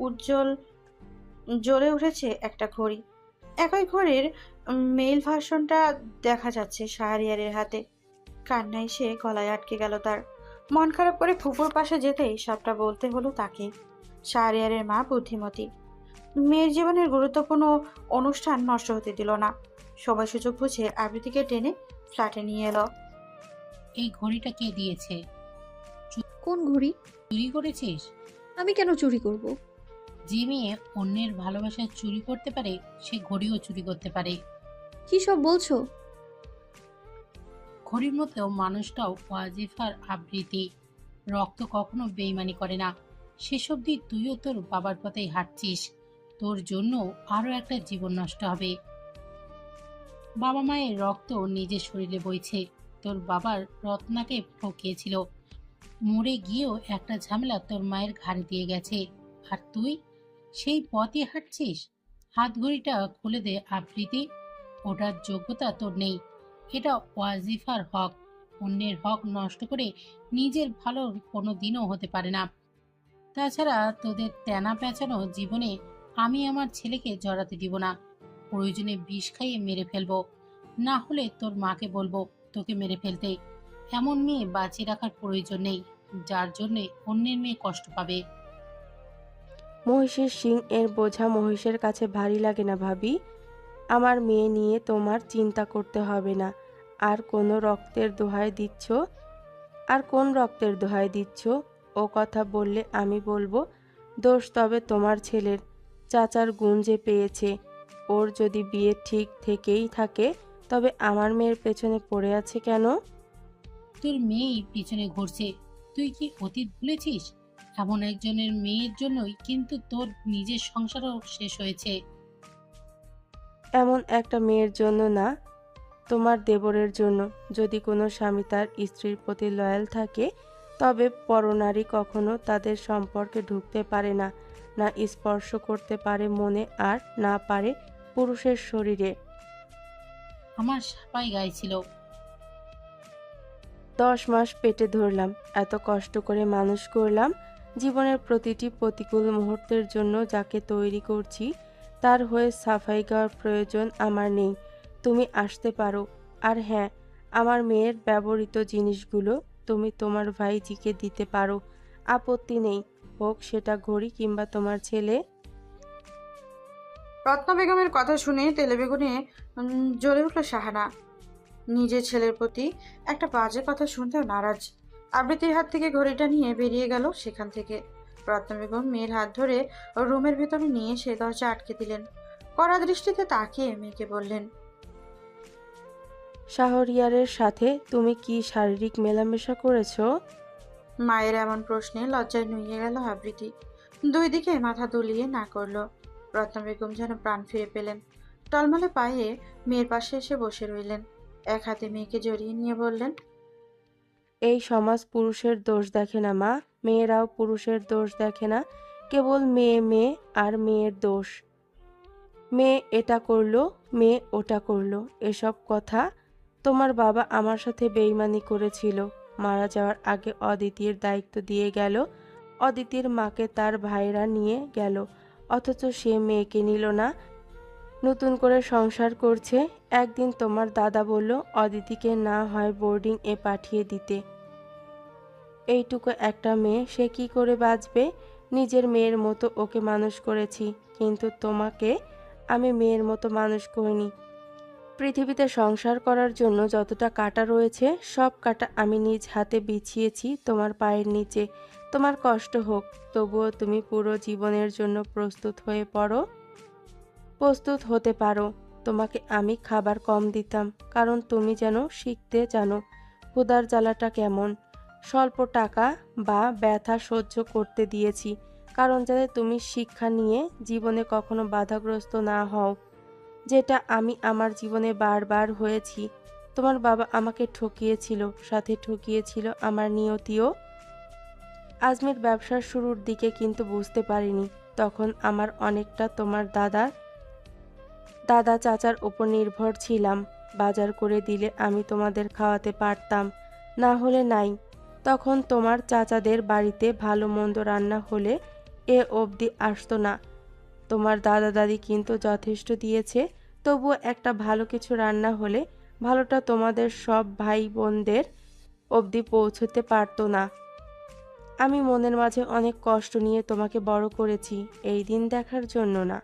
উজ্জ্বল জ্বলে উঠেছে একটা ঘড়ি। একই ঘড়ির মেল ভার্সনটা দেখা যাচ্ছে শাহরিয়ারের হাতে। কান্নায় সে গলায় আটকে গেল তার। মন খারাপ করে ফুপুর পাশে যেতেই সবটা বলতে হলো তাকে। শাহরিয়ারের মা বুদ্ধিমতী, মেয়ের জীবনের গুরুত্বপূর্ণ অনুষ্ঠান নষ্ট হতে দিল না। সময় সুযোগ বুঝে আবৃতিকে টেনে ফ্ল্যাটে নিয়ে এলো। এই ঘড়িটা কে দিয়েছে? কোন ঘড়ি? চুরি করেছিস? আমি কেন চুরি করব? যে মেয়ে অন্যের ভালোবাসা চুরি করতে পারে সে ঘড়িও চুরি করতে পারে। কি সব বলছো? ঘড়ির মতো মানুষটাও ওয়াজিফার আবৃত্তি। রক্ত কখনো বেইমানি করে না। শেষ অবধি তুইও তোর বাবার পথেই হাঁটছিস। তোর জন্য আরো একটা জীবন নষ্ট হবে। বাবা মায়ের রক্ত নিজের শরীরে বইছে। তোর বাবার রত্নাকে ঠকিয়েছিল, মরে গিয়েও একটা ঝামেলা তোর মায়ের ঘাড়ে দিয়ে গেছে, আর তুই সেই পথে হাঁটছিস। হাত ঘড়িটা খুলে দে আবৃত্তি, ওটার যোগ্যতা তোর নেই। এটা ওয়াজিফার হক, অন্যের হক নষ্ট করে নিজের ভালো কোনো দিনও হতে পারে না। তাছাড়া তোদের তেনা পেঁচানো জীবনে আমি আমার ছেলেকে জড়াতে দিব না। প্রয়োজনে বিষ খাইয়ে মেরে ফেলবো, না হলে তোর মাকে বলবো তোকে মেরে ফেলতে। এমন মেয়ে বাঁচিয়ে রাখার প্রয়োজন নেই যার জন্যে অন্যের মেয়ে কষ্ট পাবে। মহিষের শিং এর বোঝা মহিষের কাছে ভারী লাগে না ভাবি। আমার মেয়ে নিয়ে তোমার চিন্তা করতে হবে না। আর কোনো রক্তের দোহাই দিচ্ছ? আর কোন রক্তের দোহাই দিচ্ছ? ও কথা বললে আমি বলবো দোষ তবে তোমার ছেলের। চাচার গুণ যে পেয়েছে, ওর যদি বিয়ে ঠিক থেকেই থাকে তবে আমার মেয়ের পেছনে পড়ে আছে কেন? তোর মেয়েই পিছনে ঘুরছে, তুই কি অতীত ভুলেছিস? এমন একজনের মেয়ের জন্যই কিন্তু তোর নিজের সংসারও শেষ হয়েছে। এমন একটা মেয়ের জন্য না, তোমার দেবরের জন্য। যদি কোনো স্বামী তার স্ত্রীর প্রতি লয়াল থাকে তবে পরনারী কখনো তাদের সম্পর্কে ঢুকতে পারে না, না স্পর্শ করতে পারে মনে, আর না পারে পুরুষের শরীরে। আমার সাপাই গাইছিল। 10 মাস পেটে ধরলাম, এত কষ্ট করে মানুষ করলাম। জীবনের প্রতিটি প্রতিকূল মুহূর্তের জন্য যাকে তৈরি করছি তার হয়ে সাফাই গাওয়ার প্রয়োজন আমার নেই। তুমি আসতে পারো। আর হ্যাঁ, আমার মেয়ের ব্যবহৃত জিনিসগুলো তুমি তোমার ভাইজিকে দিতে পারো, আপত্তি নেই, হোক সেটা ঘড়ি কিংবা তোমার ছেলে। রত্না বেগমের কথা শুনে তেলে বেগুনে জ্বলে উঠল শাহানা। নিজের ছেলের প্রতি একটা বাজে কথা শুনতেও নারাজ। আবৃত্তির হাত থেকে ঘড়িটা নিয়ে বেরিয়ে গেল সেখান থেকে। রত্না বেগম মেয়ের হাত ধরে রুমের ভেতরে নিয়ে এসে দরজা আটকে দিলেন। কড়া দৃষ্টিতে তাকিয়ে মেয়েকে বললেন, শাহরিয়ারের সাথে তুমি কি শারীরিক মেলামেশা করেছো? মায়ের এমন প্রশ্নে লজ্জায় নুয়ে গেল আবৃত্তি। দুই দিকে মাথা দুলিয়ে না করলো। রত্না বেগম যেন প্রাণ ফিরে পেলেন। টলমলে পায়ে মেয়ের পাশে এসে বসে রইলেন। এক হাতে মেয়েকে জড়িয়ে নিয়ে বললেন, এই সমাজ পুরুষের দোষ দেখে না মা, মেয়েরাও পুরুষের দোষ দেখে না, কেবল মেয়ে মেয়ে আর মেয়ের দোষ। মেয়ে এটা করলো, মেয়ে ওটা করলো, এসব কথা। তোমার বাবা আমার সাথে বেইমানি করেছিল, মারা যাওয়ার আগে অদিতির দায়িত্ব দিয়ে গেল। অদিতির মাকে তার ভাইরা নিয়ে গেল, অথচ সে মেয়েকে নিল না, নতুন করে সংসার করছে। একদিন তোমার দাদা বলল অদিতিকে না হয় বোর্ডিং এ পাঠিয়ে দিতে। এইটুকু একটা মেয়ে, সে কি করে বাঁচবে? নিজের মেয়ের মতো ওকে মানুষ করেছি, কিন্তু তোমাকে আমি মেয়ের মতো মানুষ করিনি। পৃথিবীতে সংসার করার জন্য যতটা কাঁটা রয়েছে সব কাঁটা আমি নিজ হাতে বিছিয়েছি তোমার পায়ের নিচে। তোমার কষ্ট হোক, তবুও তুমি পুরো জীবনের জন্য প্রস্তুত হতে পারো। তোমাকে আমি খাবার কম দিতাম, কারণ তুমি যেন শিখতে জানো ক্ষুধার জ্বালাটা কেমন। স্বল্প টাকা বা ব্যথা সহ্য করতে দিয়েছি, কারণ যাতে তুমি শিক্ষা নিয়ে জীবনে কখনো বাধাগ্রস্ত না হও, যেটা আমি আমার জীবনে বারবার হয়েছি। তোমার বাবা আমাকে ঠকিয়েছিল, সাথে ঠকিয়েছিল আমার নিয়তিও। আজমির ব্যবসার শুরুর দিকে কিন্তু বুঝতে পারিনি, তখন আমার অনেকটা তোমার দাদা চাচার উপর নির্ভর ছিলাম। বাজার করে দিলে আমি তোমাদের খাওয়াতে পারতাম, না হলে নাই। তখন তোমার চাচাদের বাড়িতে ভালো মন্দ রান্না হলে এ অবধি আসতো না। তোমার দাদা দাদি কিন্তু যথেষ্ট দিয়েছে, তবুও একটা ভালো কিছু রান্না হলে ভালোটা তোমাদের সব ভাই বোনদের অবধি পৌঁছতে পারতো না। আমি মনের মাঝে অনেক কষ্ট নিয়ে তোমাকে বড় করেছি, এই দিন দেখার জন্য না।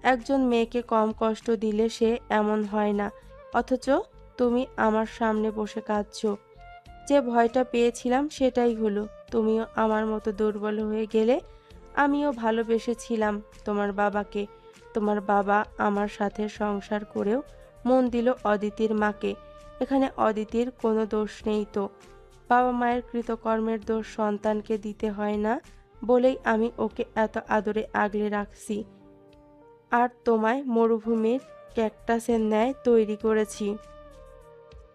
একজন মেয়েকে কম কষ্ট দিলে সে এমন হয় না, অথচ তুমি আমার সামনে বসে কাঁদছো। যে ভয়টা পেয়েছিলাম সেটাই হলো, তুমিও আমার মতো দুর্বল হয়ে গেলে। আমিও ভালোবেসেছিলাম তোমার বাবাকে। তোমার বাবা আমার সাথে সংসার করেও মন দিল অদিতির মাকে। এখানে অদিতির কোনো দোষ নেই তো। বাবা মায়ের কৃতকর্মের দোষ সন্তানকে দিতে হয় না বলেই আমি ওকে এত আদরে আগলে রাখছি। আর তোমায় মরুভূমির ক্যাকটাসের ন্যায় তৈরি করেছি।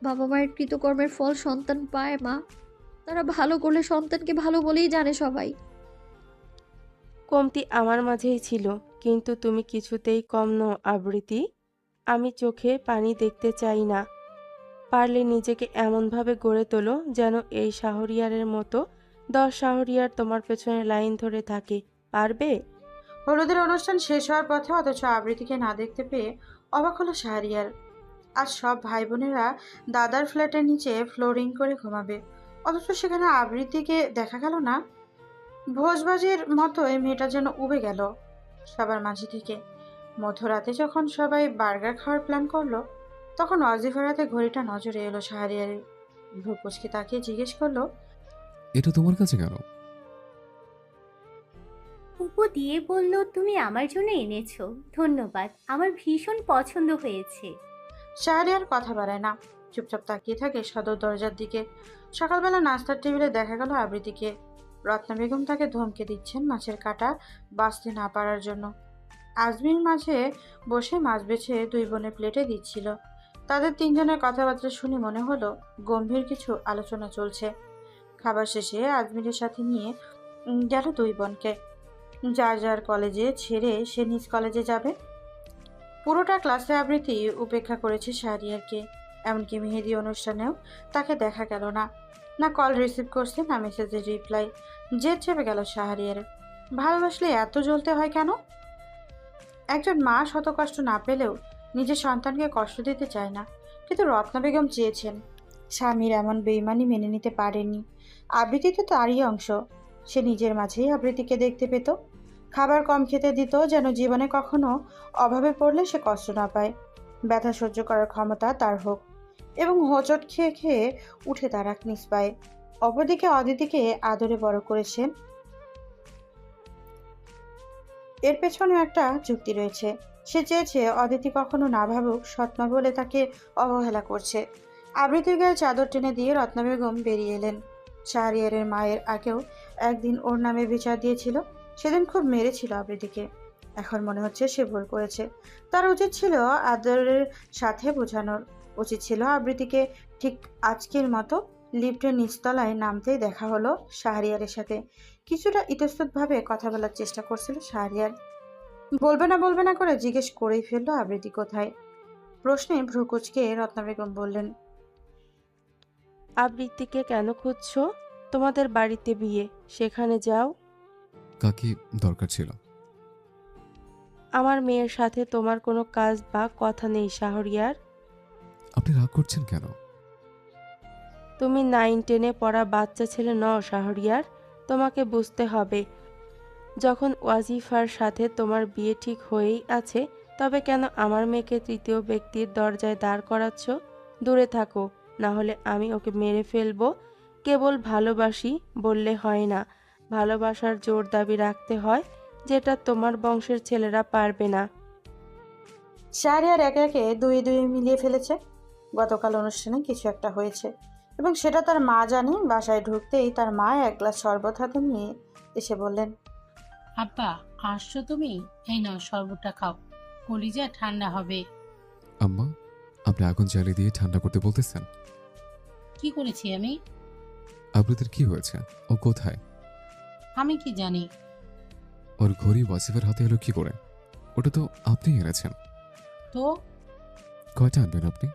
বাবা মায়ের কৃতকর্মের ফল সন্তান পায় মা। তারা ভালো করলে সন্তানকে ভালো বলেই জানে সবাই। কমতি আমার মাঝেই ছিল, কিন্তু তুমি কিছুতেই কম নও আবৃত্তি। আমি চোখে পানি দেখতে চাই না। পারলে নিজেকে এমনভাবে গড়ে তোলো যেন এই শাহরিয়ারের মতো 10 শাহরিয়ার তোমার পেছনে লাইন ধরে থাকে। পারবে? হলুদের অনুষ্ঠান শেষ হওয়ার পথে অথচ আবৃতিকে না দেখতে পেয়ে অবাক হলো শাহরিয়ার। আজ সব ভাই বোনেরা দাদার ফ্ল্যাটের নিচে ফ্লোরিং করে ঘুমাবে, অথচ সেখানে আবৃতিকে দেখা গেল না। ভোজবাজির মতোই মেয়েটা যেন উবে গেল সবার মাঝে থেকে। মধ্যরাতে যখন সবাই বার্গার খাওয়ার প্ল্যান করলো, তখন ওয়াজিফার হাতে ঘড়িটা নজরে এলো শাহরিয়ারের। ভ্রু কুঁচকে তাকিয়ে জিজ্ঞেস করলো, এটা তোমার কাছে কেন? উপু দিয়ে বলল তুমি আমার জন্য এনেছো, ধন্যবাদ, আমার ভীষণ পছন্দ হয়েছে। শাহরিয়ার কথা বাড়ায় না, চুপচাপ তাকিয়ে থাকে সদর দরজার দিকে। সকালবেলা নাস্তার টেবিলে দেখা গেল আবৃতিকে। রত্না বেগম তাকে ধমকে দিচ্ছেন মাছের কাঁটা বাছতে না পারার জন্য। আজমির মাঝে বসে মাছ বেছে দুই বোনের প্লেটে দিচ্ছিল। তাদের তিনজনের কথাবার্তা শুনে মনে হলো গম্ভীর কিছু আলোচনা চলছে। খাবার শেষে আজমিরের সাথে নিয়ে গেল দুই বোনকে। যার যার কলেজে ছেড়ে সে নিজ কলেজে যাবে। পুরোটা ক্লাসে আবৃত্তি উপেক্ষা করেছে শাহরিয়ারকে। এমনকি মেহেদি অনুষ্ঠানেও তাকে দেখা গেল না। না কল রিসিভ করছে, না মেসেজের রিপ্লাই। জেদ চেপে গেল শাহরিয়ার। ভালোবাসলে এত জ্বলতে হয় কেন? একজন মা শত কষ্ট না পেলেও নিজের সন্তানকে কষ্ট দিতে চায় না, কিন্তু রত্না বেগম চেয়েছেন। স্বামীর এমন বেইমানি মেনে নিতে পারেননি। আবৃত্তি তো তারই অংশ। সে নিজের মাঝেই আবৃত্তিকে দেখতে পেত। খাবার কম খেতে দিত যেন জীবনে কখনো অভাবে পড়লে সে কষ্ট না পায়। ব্যথা সহ্য করার ক্ষমতা তার হোক, এবং হোঁচট খেয়ে খেয়ে উঠে দাঁড়াক নিজ পায়ে। অপরদিকে অদিতিকে আদরে বড় করেছেন। এর পেছনেও একটা যুক্তি রয়েছে। সে চেয়েছে অদিতি কখনো না ভাবুক সৎমা বলে তাকে অবহেলা করছে। আবৃতির গায়ে চাদর টেনে দিয়ে রত্না বেগম বেরিয়ে এলেন। শাহরিয়ারের মায়ের আগেও একদিন ওর নামে বিচার দিয়েছিল। সেদিন খুব মেরেছিল আবৃতিকে। এখন মনে হচ্ছে সে ভুল করেছে। তার উচিত ছিল আদরের সাথে বোঝানোর। উচিত ছিল আবৃতিকে ঠিক আজকের মতো লিফটের নিচতলায় নামতেই দেখা হলো শাহরিয়ারের সাথে। কিছুটা ইতস্ততভাবে কথা বলার চেষ্টা করছিল শাহরিয়ার। বলবে না করে জিজ্ঞেস করেই ফেললো আবৃতি কোথায়। প্রশ্নে ভ্রু কুঁচকে রত্না বেগম বললেন, আবৃত্তিকে কেন খুঁজছো? তোমাদের বাড়িতে বিয়ে, সেখানে যাও। কাকি দরকার ছিল। আমার মেয়ের সাথে তোমার কোনো কাজ বা কথা নেই শাহরিয়ার। আপনি রাগ করছেন কেন? তুমি 9-10-এ পড়া বাচ্চা ছেলে নও শাহরিয়ার। তোমাকে বুঝতে হবে, যখন ওয়াজিফার সাথে তোমার বিয়ে ঠিক হয়েই আছে, তবে কেন আমার মেয়েকে তৃতীয় ব্যক্তির দরজায় দাঁড় করাচ্ছ? দূরে থাকো, না হলে আমি ওকে মেরে ফেলবো। কেবল ভালোবাসি বললে হয় না, ভালোবাসার জোর দাবি রাখতে হয়, যেটা তোমার বংশের ছেলেরা পারবে না। শাহরিয়ার একে একে দুই দুই মিলিয়ে ফেলেছে। গতকাল অনুষ্ঠানে কিছু একটা হয়েছে, এবং সেটা তার মা জানে। বাসায় ঢুকতেই তার মা এক গ্লাস শরবত হাতে নিয়ে এসে বললেন, আব্বা আসছো তুমি? এই নাও শরবতটা খাও, কলিজা ঠান্ডা হবে। আম্মা, আপনি আগুন জ্বালিয়ে দিয়ে ঠান্ডা করতে বলতেছেন? কি করেছি আমি? আবৃতির কি হয়েছে? ও কোথায়? আমি কি জানি? ওর ঘড়ি ওয়াসিফের হাতে এলো কি করে? ওটা তো আপনি এনেছেন। তো কয়টা আনবেন আপনি?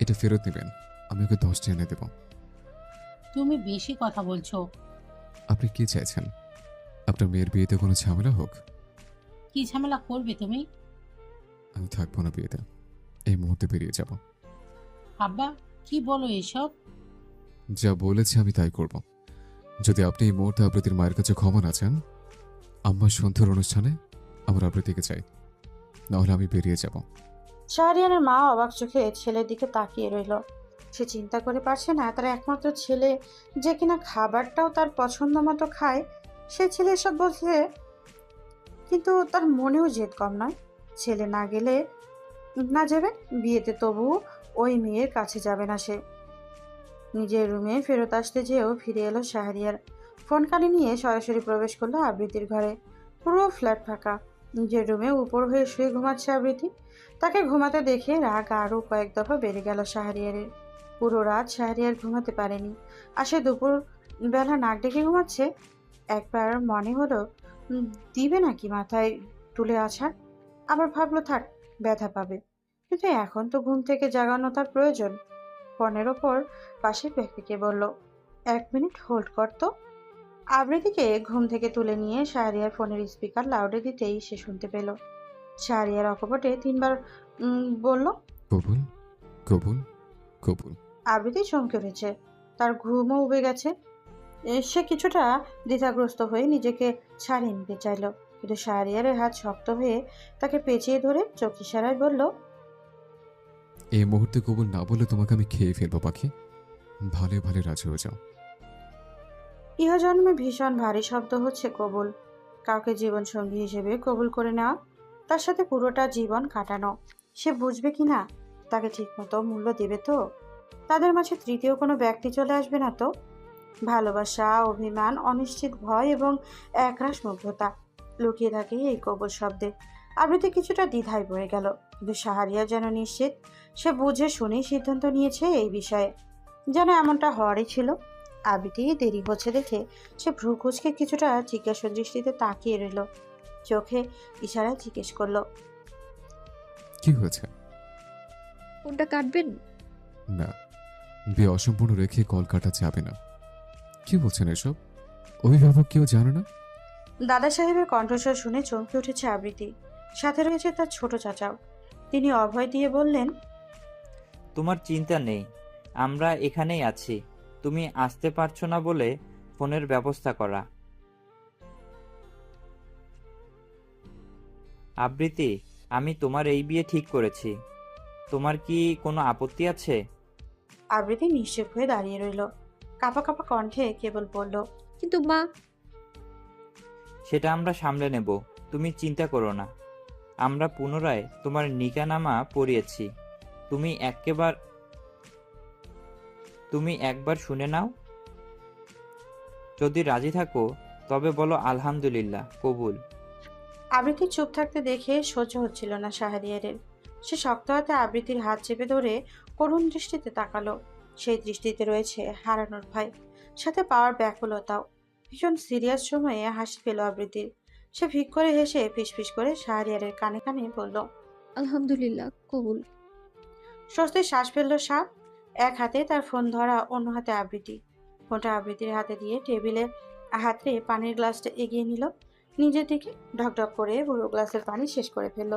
এটা ফেরত নেবেন, আমি ওকে 10টা এনে দেব। তুমি বেশি কথা বলছো। আপনি কি চাইছেন? আপনার মেয়ের বিয়েতে কোনো ঝামেলা হোক? কি ঝামেলা করবে তুমি? আমি থাকবো না বিয়েতে, এই মুহূর্তে বেরিয়ে যাব। আব্বা কি বলো এসব? যা বলেছি আমি তাই করব। যদি আপনি এই মুহূর্তে আবৃতির মায়ের কাছে ক্ষমা না চান, আম্মার সন্ধ্যার অনুষ্ঠানে আমার আবৃতিকে চাই, নাহলে আমি বেরিয়ে যাব। শাহরিয়ারের মা অবাক চোখে ছেলের দিকে তাকিয়ে রইল। সে চিন্তা করে পারছে না, তার একমাত্র ছেলে যে কিনা খাবারটাও তার পছন্দ মতো খায়, সে ছেলে এসব বলছে। কিন্তু তার মনেও জেদ কম নয়। ছেলে না গেলে না যাবে বিয়েতে, তবু ওই মেয়ের কাছে যাবে না সে। নিজের রুমে ফেরত আসতে যেও ফিরে এলো শাহরিয়ার। ফোন কানে নিয়ে সরাসরি প্রবেশ করলো আবৃতির ঘরে। পুরো ফ্ল্যাট ফাঁকা। নিজের রুমে উপর হয়ে শুয়ে ঘুমাচ্ছে আবৃত্তি। তাকে ঘুমাতে দেখে রাগ আরও কয়েক দফা বেড়ে গেল শাহরিয়ারের। পুরো রাত শাহরিয়ার ঘুমাতে পারেনি, আর সে দুপুর বেলা নাক ডেকে ঘুমাচ্ছে। একবার মনে হলো দিবে নাকি মাথায় তুলে আছাড়, আবার ভাবলো থাক, ব্যথা পাবে। কিন্তু এখন তো ঘুম থেকে জাগানো তার প্রয়োজন। ফোনের ওপর পাশের ব্যক্তিকে বলল, 1 মিনিট হোল্ড করতো। আবৃতিকে ঘুম থেকে তুলে নিয়ে শাহরিয়ার ফোনের স্পিকার লাউডে দিতেই সে শুনতে পেল। শাহরিয়ার অকপটে 3বার বলল। কবুল, কবুল, কবুল। আবৃতি চমকে উঠেছে, তার ঘুমও উবে গেছে। সে কিছুটা দ্বিধাগ্রস্ত হয়ে নিজেকে ছাড়িয়ে নিতে চাইল, কিন্তু শাহরিয়ারের হাত শক্ত হয়ে তাকে পেঁচিয়ে ধরে চোখ ইশারায় বলল, এই মুহূর্তে কবুল না বলে তোমাকে আমি খেয়ে ফেলবো পাখি। ভালো ভালো রাজি হয়ে যাও। ইহজন্মে ভীষণ ভারী শব্দ হচ্ছে কবুল। কাউকে জীবনসঙ্গী হিসেবে কবুল করে নেওয়া, তার সাথে পুরোটা জীবন কাটানো। সে বুঝবে কি না, তাকে ঠিকমতো মূল্য দেবে তো? তাদের মাঝে তৃতীয় কোনো ব্যক্তি চলে আসবে না তো? ভালোবাসা, অভিমান, অনিশ্চিত ভয় এবং একরাশ মুগ্ধতা লুকিয়ে থাকে এই কবুল শব্দে। আবৃত্তি কিছুটা দ্বিধায় পড়ে গেল, কিন্তু শাহরিয়া যেন নিশ্চিত। সে বুঝে শুনেই সিদ্ধান্ত নিয়েছে এই বিষয়ে, যেন এমনটা হওয়ারই ছিল। আবৃত্তি দেরি হচ্ছে দেখে সে ভ্রু কুঁচকে কিছুটা জিজ্ঞাসা দৃষ্টিতে তাকিয়ে রইল। চোখে ইশারায় জিজ্ঞেস করলো, কি হয়েছে? ফোনটা কাটবেন? না, বিয়ে অসম্পূর্ণ রেখে কল কাটা যাবে না। কি বলছেন এসব? অভিভাবক কেউ জানে না? দাদা সাহেবের কণ্ঠস্বর শুনে চমকে উঠেছে আবৃত্তি। সাথে রয়েছে তার ছোট চাচাও। তিনি অভয় দিয়ে বললেন, তোমার চিন্তা নেই, আমরা এখানেই আছি। তুমি আসতে পারছো না বলে ফোনের ব্যবস্থা করা। আবৃত্তি, আমি তোমার এই বিয়ে ঠিক করেছি। তোমার কি কোনো আপত্তি আছে? আবৃত্তি নিশ্চুপ হয়ে দাঁড়িয়ে রইল, কাঁপা কাঁপা কণ্ঠে কেবল বলল, কিন্তু মা। সেটা আমরা সামলে নেব, তুমি চিন্তা করো না। আমরা পুনরায় তোমার নিকানামা পড়িয়েছি। তুমি একবার শুনে নাও। যদি রাজি থাকো তবে বলো আলহামদুলিল্লাহ, কবুল। আবৃত্তি চুপ থাকতে দেখে সহ্য হচ্ছিল না শাহরিয়ারের। সে শক্ত হাতে আবৃত্তির হাত চেপে ধরে করুণ দৃষ্টিতে তাকালো। সেই দৃষ্টিতে রয়েছে হারানোর ভয়, সাথে পাওয়ার ব্যাকুলতাও। ভীষণ সিরিয়াস সময়ে হাসি পেল আবৃত্তির। সে ফিক করে হেসে ফিসফিস করে শাহরিয়ারের কানে কানে বলল, আলহামদুলিল্লাহ, কবুল। স্বস্তির শ্বাস ফেলল সাপ। এক হাতে তার ফোন ধরা, অন্য হাতে আবৃত্তি। ফোনটা আবৃত্তির হাতে দিয়ে টেবিলে হাতে পানির গ্লাসটা এগিয়ে নিল নিজের দিকে। ঢকঢক করে পুরো গ্লাসের পানি শেষ করে ফেলল।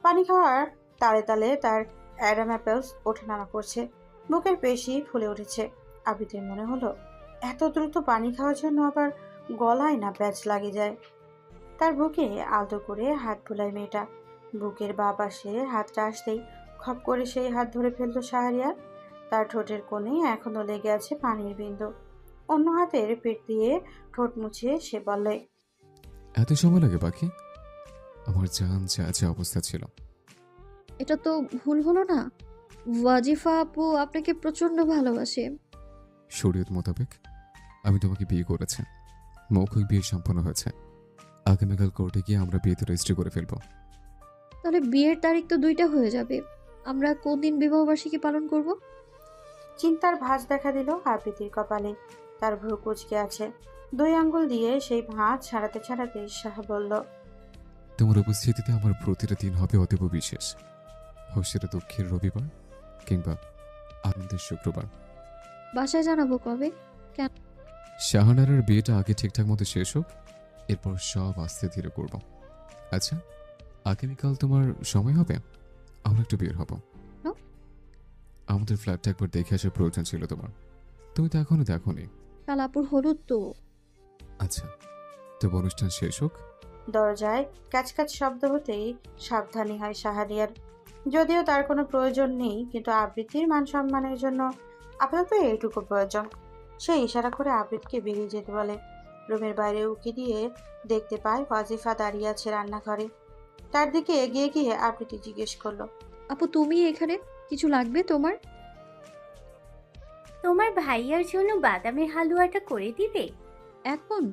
পানি খাওয়ার তালে তালে তার অ্যাডাম অ্যাপেলস ওঠানামা করছে, বুকের পেশি ফুলে উঠেছে। আবৃত্তির মনে হলো এত দ্রুত পানি খাওয়ার জন্য আবার গলায় না প্যাচ লাগে যায়। তার বুকে আলতো করে হাত বুলায় মেয়েটা। বুকের বাঁ পাশে হাতটা আসতেই খপ করে সেই হাত ধরে ফেলল শাহরিয়ার। তার ঠোঁটের কোণে এখনো লেগে আছে পানির বিন্দু। অন্য হাতের পেট দিয়ে ঠোঁট মুছে সে বলে, এত সময় লাগে পাখি? আমার জান যা যা অবস্থা ছিল। এটা তো ভুল হলো না? ওয়াজিফা আপু আপনাকে প্রচন্ড ভালোবাসে। শরীয়ত মোতাবেক আমি তোমাকে বিয়ে করেছি। মৌখিক বিয়ে সম্পন্ন হয়েছে। আগামীকাল কোর্টে গিয়ে আমরা বিয়েতে রেজিস্ট্রি করে ফেলবো। তাহলে বিয়ের তারিখ তো 2টা হয়ে যাবে। আমরা কোন দিন বিবাহবার্ষিকী পালন করব? চিন্তার ভাঁজ দেখা দিল আবৃত্তির কপালে। তার ভ্রু কুঁচকে আছে। 2 আঙ্গুল দিয়ে সেই ভাঁজ ছাড়াতে ছাড়াতে শাহ বলল, তোমার উপস্থিতিতে আমার প্রতিটা দিন হবে অতীব বিশেষ। হোক সেটা দুঃখের রবিবার কিংবা আনন্দের শুক্রবার। বাসায় জানাবো কবে? শাহানারার বিয়েটা আগে ঠিকঠাক মতো শেষ হোক, এরপর সব আস্তে ধীরে করব। আচ্ছা, আগামীকাল তোমার সময় হবে? আমরা একটু বের হব। No? আমাদের ফ্ল্যাটটা একবার দেখে আসার প্রয়োজন ছিল তোমার। তুমি তো এখনো দেখোনি। কাল আপুর হলুদ তো। আচ্ছা, তবে অনুষ্ঠান শেষ হোক। দরজায় ক্যাচক্যাচ শব্দ হতেই সাবধানী হয় শাহরিয়ার। যদিও তার কোনো প্রয়োজন নেই, কিন্তু আবৃত্তির মান সম্মানের জন্য আপাতত এইটুকু প্রয়োজন। সে ইশারা করে আবৃত্তিকে বেরিয়ে যেতে বলে। রুমের বাইরে উকি দিয়ে দেখতে পায় ওয়াজিফা দাঁড়িয়ে আছে রান্নাঘরে। তার দিকে এগিয়ে গিয়ে আবৃত্তি জিজ্ঞেস করলো, আপু তুমি এখানে? কিছু লাগবে তোমার? তোমার ভাইয়ার জন্য বাদামের হালুয়াটা করে দিবে? এখন?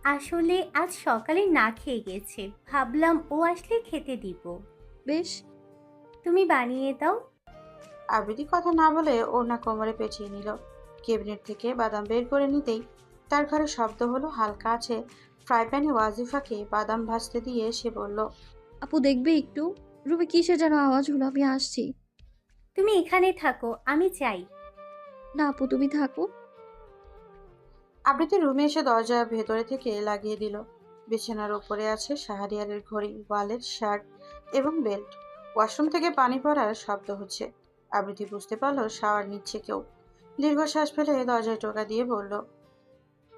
আসলে আজ সকালে না খেয়ে গেছে, ভাবলাম ও আসলে খেতে দিব। বেশ। তুমি বানিয়ে দাও। আবৃত্তি কথা না বলে ওড়না কোমরে পেঁচিয়ে নিল। ক্যাবিনেট থেকে বাদাম বের করে নিতেই তার ঘরে শব্দ হলো হালকা আছে। ফ্রাই প্যানে ওয়াজিফাকে বাদাম ভাজতে দিয়ে সে বলল, আপু দেখবে একটু, রুমে কিসে যেন আওয়াজ হলো, আমি আসছি। তুমি এখানে থাকো, আমি চাই। না আপু তুমি থাকো। আবৃত্তি রুমে এসে দরজা ভেতরে থেকে লাগিয়ে দিল। বিছানার ওপরে আছে শাহরিয়ারের ঘড়ি, ওয়ালেট, শার্ট এবং বেল্ট। ওয়াশরুম থেকে পানি পড়ার শব্দ হচ্ছে। আবৃত্তি বুঝতে পারলো শাওয়ার নিচ্ছে কেউ। দীর্ঘশ্বাস ফেলে দরজায় টোকা দিয়ে বলল,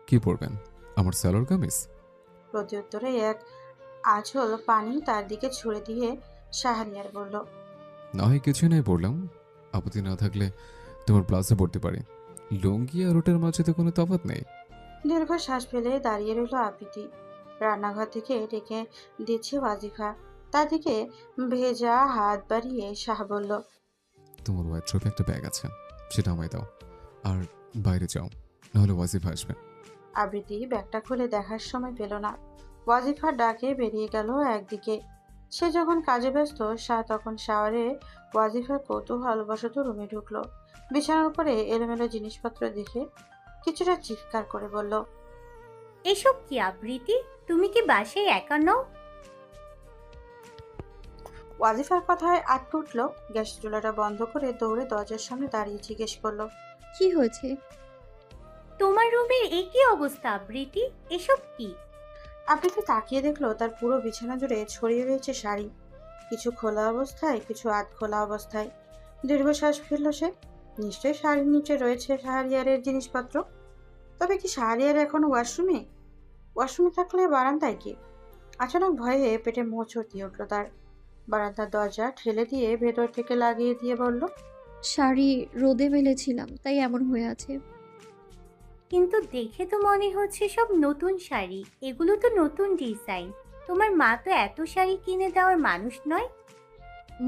কি পরবেন? আমার সালোয়ার কামিজ? প্রত্যুত্তরে এক আঁচল পানি তার দিকে ছুঁড়ে দিয়ে শাহরিয়ার বলল, না হয় কিছুই নাই পড়লাম। আপত্তি না থাকলে তোমার প্লাজো পড়তে পারি। লুঙ্গি আর ওটার মাঝে তো কোনো তফাৎ নেই। দীর্ঘশ্বাস ফেলে দাঁড়িয়ে রইল আবৃত্তি। রান্নাঘর থেকে ডেকে দিচ্ছে ওয়াজিফা। তার দিকে ভেজা হাত বাড়িয়ে শাহ বলল, তোমার ওয়ার্ড্রোবে একটা ব্যাগ আছে, সেটা আমায় দাও। আর বাইরে যাও, নাহলে ওয়াজিফা আসবে। আবৃত্তি ব্যাগটা খুলে দেখার সময় পেল না। ওয়াজিফার ডাকে বেরিয়ে গেল একদিকে। সে যখন কাজে ব্যস্ত, শাহ তখন শাওয়ারে। ওয়াজিফার কৌতূহলবশত রুমে ঢুকলো। বিছানার উপরে এলোমেলো জিনিসপত্র দেখে কিছুটা চিৎকার করে বলল, এসব কি আবৃত্তি? তুমি কি বাসায় একা নও? ওয়াজিফার কথায় আটকে উঠল। গ্যাস চুলাটা বন্ধ করে দৌড়ে দরজার সামনে দাঁড়িয়ে জিজ্ঞেস করলো, কি হয়েছে? তোমার রুমের একই অবস্থা আবৃত্তি, এসব কি? আবৃত্তি তাকিয়ে দেখলো তার পুরো বিছানা জুড়ে ছড়িয়ে রয়েছে শাড়ি, কিছু খোলা অবস্থায়, কিছু আধ খোলা অবস্থায়। দীর্ঘশ্বাস ফেলল সে। নিশ্চয়ই শাড়ির নিচে রয়েছে শাহরিয়ারের জিনিসপত্র। তবে কি শাহরিয়ার এখন ওয়াশরুমে? ওয়াশরুমে থাকলে বারান্দায় কি? আচানক ভয়ে পেটে মোচড় দিয়ে উঠল তার। বারান্দার দরজা ঠেলে দিয়ে ভেতর থেকে লাগিয়ে দিয়ে বলল, শাড়ি রোদে মেলেছিলাম, তাই এমন হয়ে আছে। কিন্তু দেখে তো মনে হচ্ছে সব নতুন শাড়ি, এগুলো তো নতুন ডিজাইন। তোমার মা তো এত শাড়ি কিনে দেওয়ার মানুষ নয়।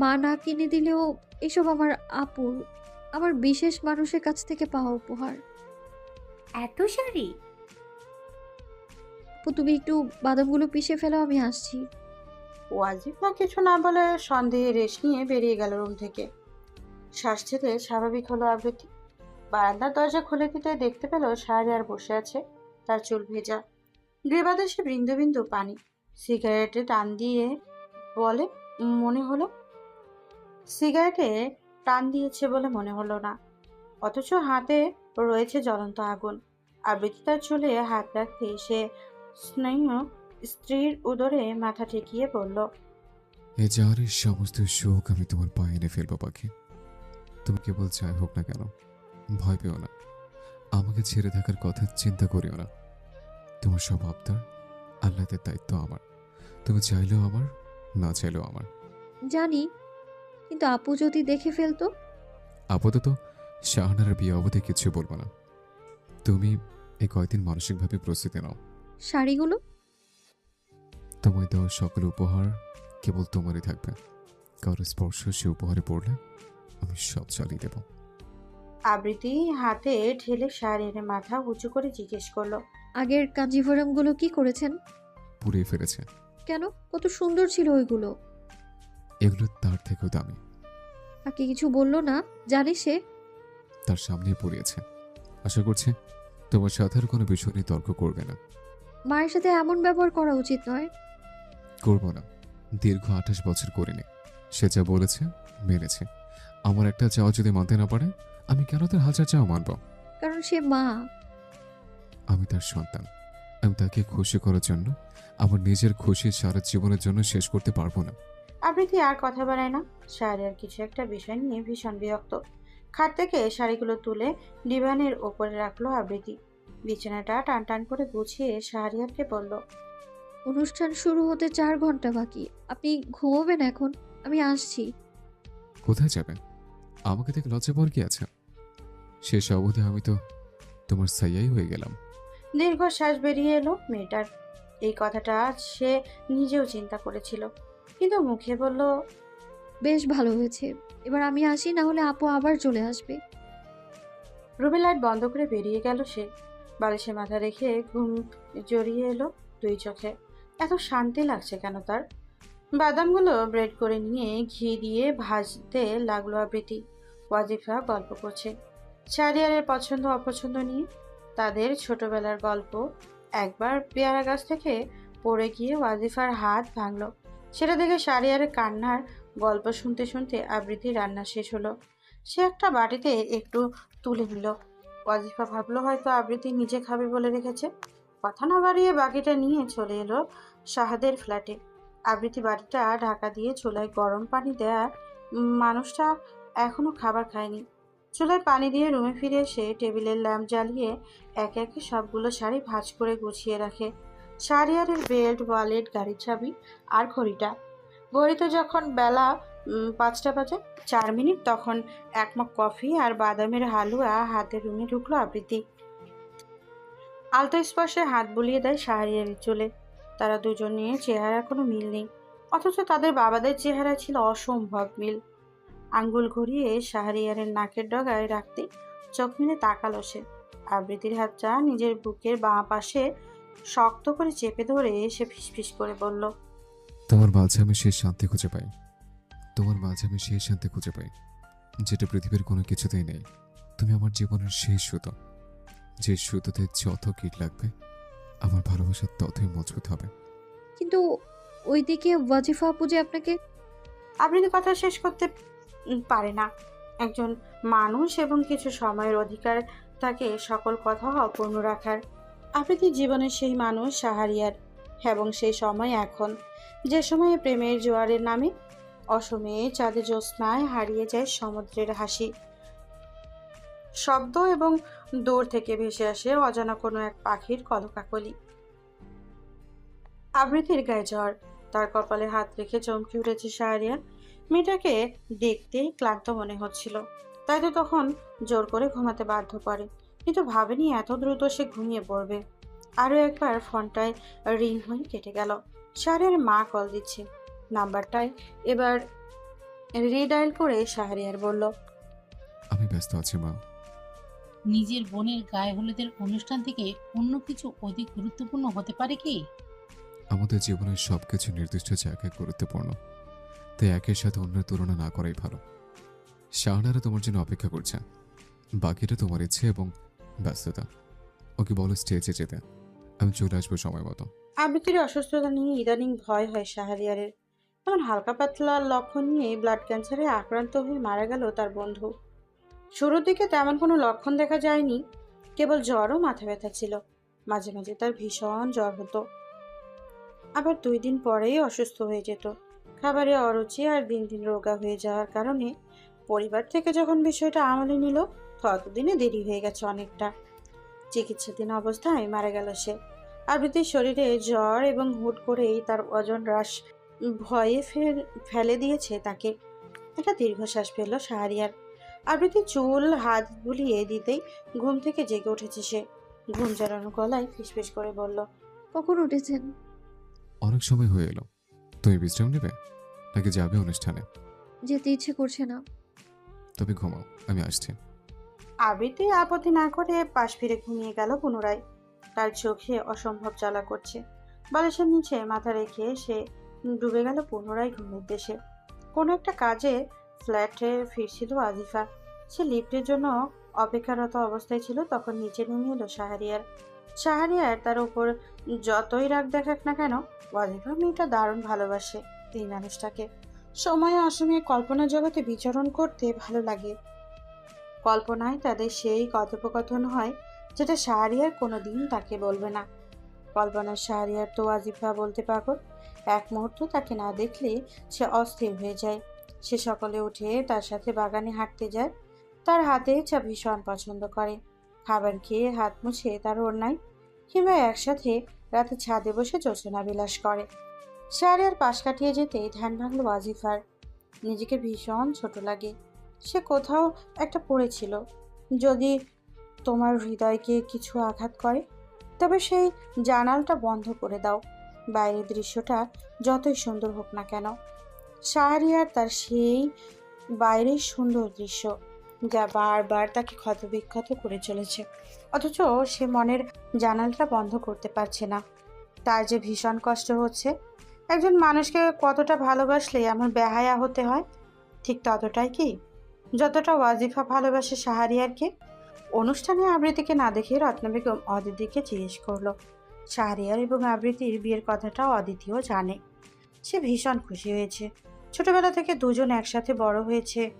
মা না কিনে দিলেও এসব আমার আপুর, আমার বিশেষ মানুষের কাছ থেকে পাওয়া উপহার। এত শাড়ি? আপু তুমি একটু বাদামগুলো পিষে ফেলো, আমি আসছি। ওয়াজিফা কিছু না বলে সন্দেহে রেশ নিয়ে বেরিয়ে গেল রুম থেকে। শ্বাস ছেড়ে স্বাভাবিক হলো আবৃত্তি। বারান্দার দরজা খুলে দিতে দেখতে পেল শাহরিয়ার বসে আছে। তার চুল ভেজা, গ্রীবাদেশে বিন্দু বিন্দু পানি। সিগারেটে টান দিয়ে বলে মনে হলো সিগারেটে টান দিয়েছে বলে মনে হলো না, অথচ হাতে রয়েছে জ্বলন্ত আগুন। আবৃত্তি তার চুলে হাত রাখতে সে স্নেহ স্ত্রীর উদরে মাথা ঠেকিয়ে বলল, এই জাহারের সমস্ত শোক আমি তোমার পায়ে এনে ফেলবো পাখি। তুমি কেবল যাই হোক না কেন, ভয় পেও না। আমাকে ছেড়ে থাকার কথা চিন্তা করিও না। তোমার সব আবদার আল্লাহদের দায়িত্ব আমার। তুমি চাইলেও আমার, না চাইলেও আমার। জানি, কিন্তু আপু যদি দেখে ফেলতো? আপাতত শাহনার বিয়ে অবধি কিছু বলবো না। তুমি এই কয়েকদিন মানসিকভাবে প্রস্তুতি নাও। শাড়িগুলো? তোমায় দেওয়া সকল উপহার কেবল তোমারই থাকবে। কারো স্পর্শ সে উপহারে পড়লে আমি সব চালিয়ে দেব। আবৃত্তি হাতে ঠেলে শাহরিয়ারের মাথা উঁচু করে জিজ্ঞেস করলো, আগের কাঞ্জিভরমগুলো কি করেছেন? পুড়িয়ে ফেলেছে। কেন? কত সুন্দর ছিল ওইগুলো। এগুলো তার থেকেও দামি। তাকে কিছু বললো না? জানি সে। তার সামনেই পড়িয়েছে। আশা করছি তোমার সাথে আর কোনো বিষয় নিয়ে তর্ক করবে না। মায়ের সাথে এমন ব্যবহার করা উচিত নয়। করবো না। দীর্ঘ 28 বছর করিনি। সে যা বলেছে মেনেছে। আমার একটা চাওয়া যদি মানতে না পারে, আমি কেন তার হাজার চাওয়া মানব? কারণ সে মা। আমি তার সন্তান। আমি তাকে খুশি করার জন্য আমার নিজের খুশি সারা জীবনের জন্য শেষ করতে পারবো না। আবৃত্তি আর কথা বাড়ায় না। শাহরিয়ার কিছু একটা বিষয় নিয়ে ভীষণ বিরক্ত। খাট থেকে শাড়িগুলো তুলে ডিভানের ওপরে রাখলো আবৃত্তি। বিছানাটা টান টান করে গুছিয়ে শাহরিয়ারকে বলল, অনুষ্ঠান শুরু হতে 4 ঘন্টা বাকি, আপনি ঘুমোবেন এখন? আমি আসছি। কোথায় যাবে? আমাকে দেখে লজ্জা পাওয়ার কি আছে? শেষ অবধি আমি তো তোমার সাইয়াই হয়ে গেলাম। দীর্ঘশ্বাস বেরিয়ে এলো মেয়েটার। এই কথাটা সে নিজেও চিন্তা করেছিল, কিন্তু মুখে বলল, বেশ ভালো হয়েছে, এবার আমি আসি, না হলে আপু আবার চলে আসবে। রুমে লাইট বন্ধ করে বেরিয়ে গেল সে। বালিশে মাথা রেখে ঘুম জড়িয়ে এলো দুই চোখে। এত শান্তি লাগছে কেন তার? বাদামগুলো ব্রেড করে নিয়ে ঘি দিয়ে ভাজতে লাগলো আবৃত্তি। ওয়াজিফা গল্প করছে শাহরিয়ারের পছন্দ অপছন্দ নিয়ে, তাদের ছোটবেলার গল্প। একবার পেয়ারা গাছ থেকে পড়ে গিয়ে ওয়াজিফার হাত ভাঙলো, সেটা দেখে শাহরিয়ারের কান্নার গল্প শুনতে শুনতে আবৃত্তি রান্না শেষ হলো। সে একটা বাটিতে একটু তুলে নিল। ওয়াজিফা ভাবলো হয়তো আবৃত্তি নিজে খাবে বলে রেখেছে। কথা না বাড়িয়ে বাকিটা নিয়ে চলে এলো শাহাদের ফ্ল্যাটে। আবৃত্তি বাটিটা ঢাকা দিয়ে চুলায় গরম পানি দেয়া মানুষটা এখনো খাবার খায়নি। চুলায় পানি দিয়ে রুমে ফিরে এসে টেবিলের ল্যাম্প জ্বালিয়ে একে একে সবগুলো শাড়ি ভাঁজ করে গুছিয়ে রাখে। শাহরিয়ারের বেল্ট, ওয়ালেট, গাড়ির চাবি আর ঘড়িটা। ঘড়িতে যখন বেলা 5টা বাজে 4 মিনিট, তখন এক মগ কফি আর বাদামের হালুয়া হাতে রুমে ঢুকলো আবৃত্তি। আলতো স্পর্শে হাত বুলিয়ে দেয় শাহরিয়ারের চুলে। তারা দুজনের চেহারা কোনো মিল নেই, অথচ তাদের বাবাদের চেহারা ছিল অসম্ভব মিল। আঙ্গুল ঘুরিয়ে শাহরিয়ারের নাকের ডগায় রাখতে চোখ মেলে তাকালো সে। আবৃত্তির হাতটা নিজের বুকের বাঁ পাশে শক্ত করে চেপে ধরে সে ফিসফিস করে বলল, তোমার মাঝে আমি সেই শান্তি খুঁজে পাই, তোমার মাঝে আমি সেই শান্তি খুঁজে পাই যেটা পৃথিবীর কোনো কিছুতেই নেই। তুমি আমার জীবনের সেই সুতো, যে সুতোতে যত কীট লাগবে আমার ভালোবাসা ততই মজবুত হবে। কিন্তু ওইদিকে ওয়াজিফা আপু যে আপনাকে। আবৃত্তি কথা শেষ করতে পারে না। একজন মানুষ এবং কিছু সময়ের অধিকার তাকে সকল কথা অপূর্ণ রাখার। আবৃত্তির জীবনের সেই মানুষ শাহরিয়ার, এবং সেই সময় এখন, যে সময়ে প্রেমের জোয়ারের নামে অসময়ে চাঁদে জ্যোৎস্নায় হারিয়ে যায় সমুদ্রের হাসি শব্দ, এবং দূর থেকে ভেসে আসে অজানা কোনো এক পাখির কলকাকলি। আবৃত্তির গায়ে জ্বর, তার কপালে হাত রেখে চমকে উঠেছে শাহরিয়ার। মেয়েটাকে দেখতেই ক্লান্ত মনে হচ্ছিল, তাই তো তখন জোর করে ঘুমাতে বাধ্য করে, কিন্তু ভাবেনি এত দ্রুত সে ঘুমিয়ে পড়বে। আরও একবার ফোনটায় রিং হয়ে কেটে গেল। শাহরিয়ার মা কল দিচ্ছে। নাম্বারটায় এবার রিডায়াল করে শাহরিয়ার বলল, আমি ব্যস্ত আছি মা। নিজের বোনের গায়ে হলুদের অনুষ্ঠান থেকে অন্য কিছু অধিক গুরুত্বপূর্ণ হতে পারে কি? আমাদের জীবনের সবকিছু নির্দিষ্ট জায়গায় গুরুত্বপূর্ণ, তাই একের সাথে অন্যের তুলনা না করাই ভালো। শাহনারা তোমার জন্য অপেক্ষা করছে, বাকিটা তোমার ইচ্ছে এবং ব্যস্ততা। ওকে বলো স্টেজে যেতে, আমি চলে আসবো সময় মতো। আবৃত্তির অসুস্থতা নিয়ে ইদানিং ভয় হয় শাহরিয়ারের। এমন হালকা পাতলা লক্ষণ নিয়ে ব্লাড ক্যান্সারে আক্রান্ত হয়ে মারা গেল তার বন্ধু। শুরুর দিকে তেমন কোনো লক্ষণ দেখা যায়নি, কেবল জ্বর ও মাথা ব্যথা ছিল। মাঝে মাঝে তার ভীষণ জ্বর হতো, আবার 2 দিন পরেই অসুস্থ হয়ে যেত। খাবারে অরুচি আর দিন দিন রোগা হয়ে যাওয়ার কারণে পরিবার থেকে যখন বিষয়টা আমলে নিল, ততদিনে দেরি হয়ে গেছে অনেকটা। চিকিৎসাধীন অবস্থায় মারা গেল সে। আবৃত্তির শরীরে জ্বর এবং হুট করেই তার ওজন হ্রাস ভয়ে ফেলে দিয়েছে তাকে। একটা দীর্ঘশ্বাস ফেলল শাহরিয়ার। আবৃত্তি চুল হাত বুলিয়ে দিতেই ঘুম থেকে জেগে উঠেছে সে। ঘুম জড়ানো গলায় ফিসফিস করে বলল, কখন উঠেছেন? অনেক সময় হয়ে এলো। তুমি বিশ্রাম নেবে নাকি যাবে অনুষ্ঠানে? যেতে ইচ্ছে করছে না। তবে ঘুমাও, আমি আসছি। আবৃত্তি আপত্তি না করে পাশ ফিরে ঘুমিয়ে গেল পুনরায়। তার চোখে অসম্ভব জ্বালা করছে। বালিশের নিচে মাথা রেখে সে ডুবে গেল পুনরায় ঘুমের দেশে। কোনো একটা কাজে ফ্ল্যাটে ফিরছিল আজিফা। সে লিফটের জন্য অপেক্ষারত অবস্থায় ছিল, তখন নিচে নেমে এলো শাহরিয়ার। শাহরিয়ার তার উপর যতই রাগ দেখাক না কেন, ওয়াজিফা মেয়েটা দারুণ ভালোবাসে এই মানুষটাকে। সময়ে অসময়ে কল্পনা জগতে বিচরণ করতে ভালো লাগে। কল্পনায় তাদের সেই কথোপকথন হয় যেটা শাহরিয়ার কোনো দিন তাকে বলবে না। কল্পনার শাহরিয়ার তো আজিফা বলতে পাগল। এক মুহূর্ত তাকে না দেখলে সে অস্থির হয়ে যায়। সে সকালে উঠে তার সাথে বাগানে হাঁটতে যায়। তার হাতে চা ভীষণ পছন্দ করে। খাবার খেয়ে হাত মুছে তার ওড়নায়, কিংবা একসাথে রাতে ছাদে বসে যোচনা বিলাস করে। শাহরিয়ার পাশ কাটিয়ে যেতেই ধ্যান ভাঙল আজিফার। নিজেকে ভীষণ ছোট লাগে। সে কোথাও একটা পড়েছিল, যদি তোমার হৃদয়কে কিছু আঘাত করে তবে সেই জানালটা বন্ধ করে দাও, বাইরের দৃশ্যটা যতই সুন্দর হোক না কেন। শাহরিয়ার তার সেই বাইরের সুন্দর দৃশ্য যা বারবার তাকে ক্ষতবিক্ষত করে চলেছে, অথচ সে মনের জানালাটা বন্ধ করতে পারছে না। তার যে ভীষণ কষ্ট হচ্ছে। একজন মানুষকে কতটা ভালোবাসলে এমন বেহায়া হতে হয়, ঠিক ততটাই কি যতটা ওয়াজিফা ভালোবাসে শাহরিয়ারকে। অনুষ্ঠানে আবৃত্তিকে না দেখে রত্না বেগম অদিতিকে জিজ্ঞেস করলো। শাহরিয়ার এবং আবৃত্তির বিয়ের কথাটাও অদিতিও জানে। সে ভীষণ খুশি হয়েছে। ছোটবেলা থেকে দুজন একসাথে বড় হয়েছে।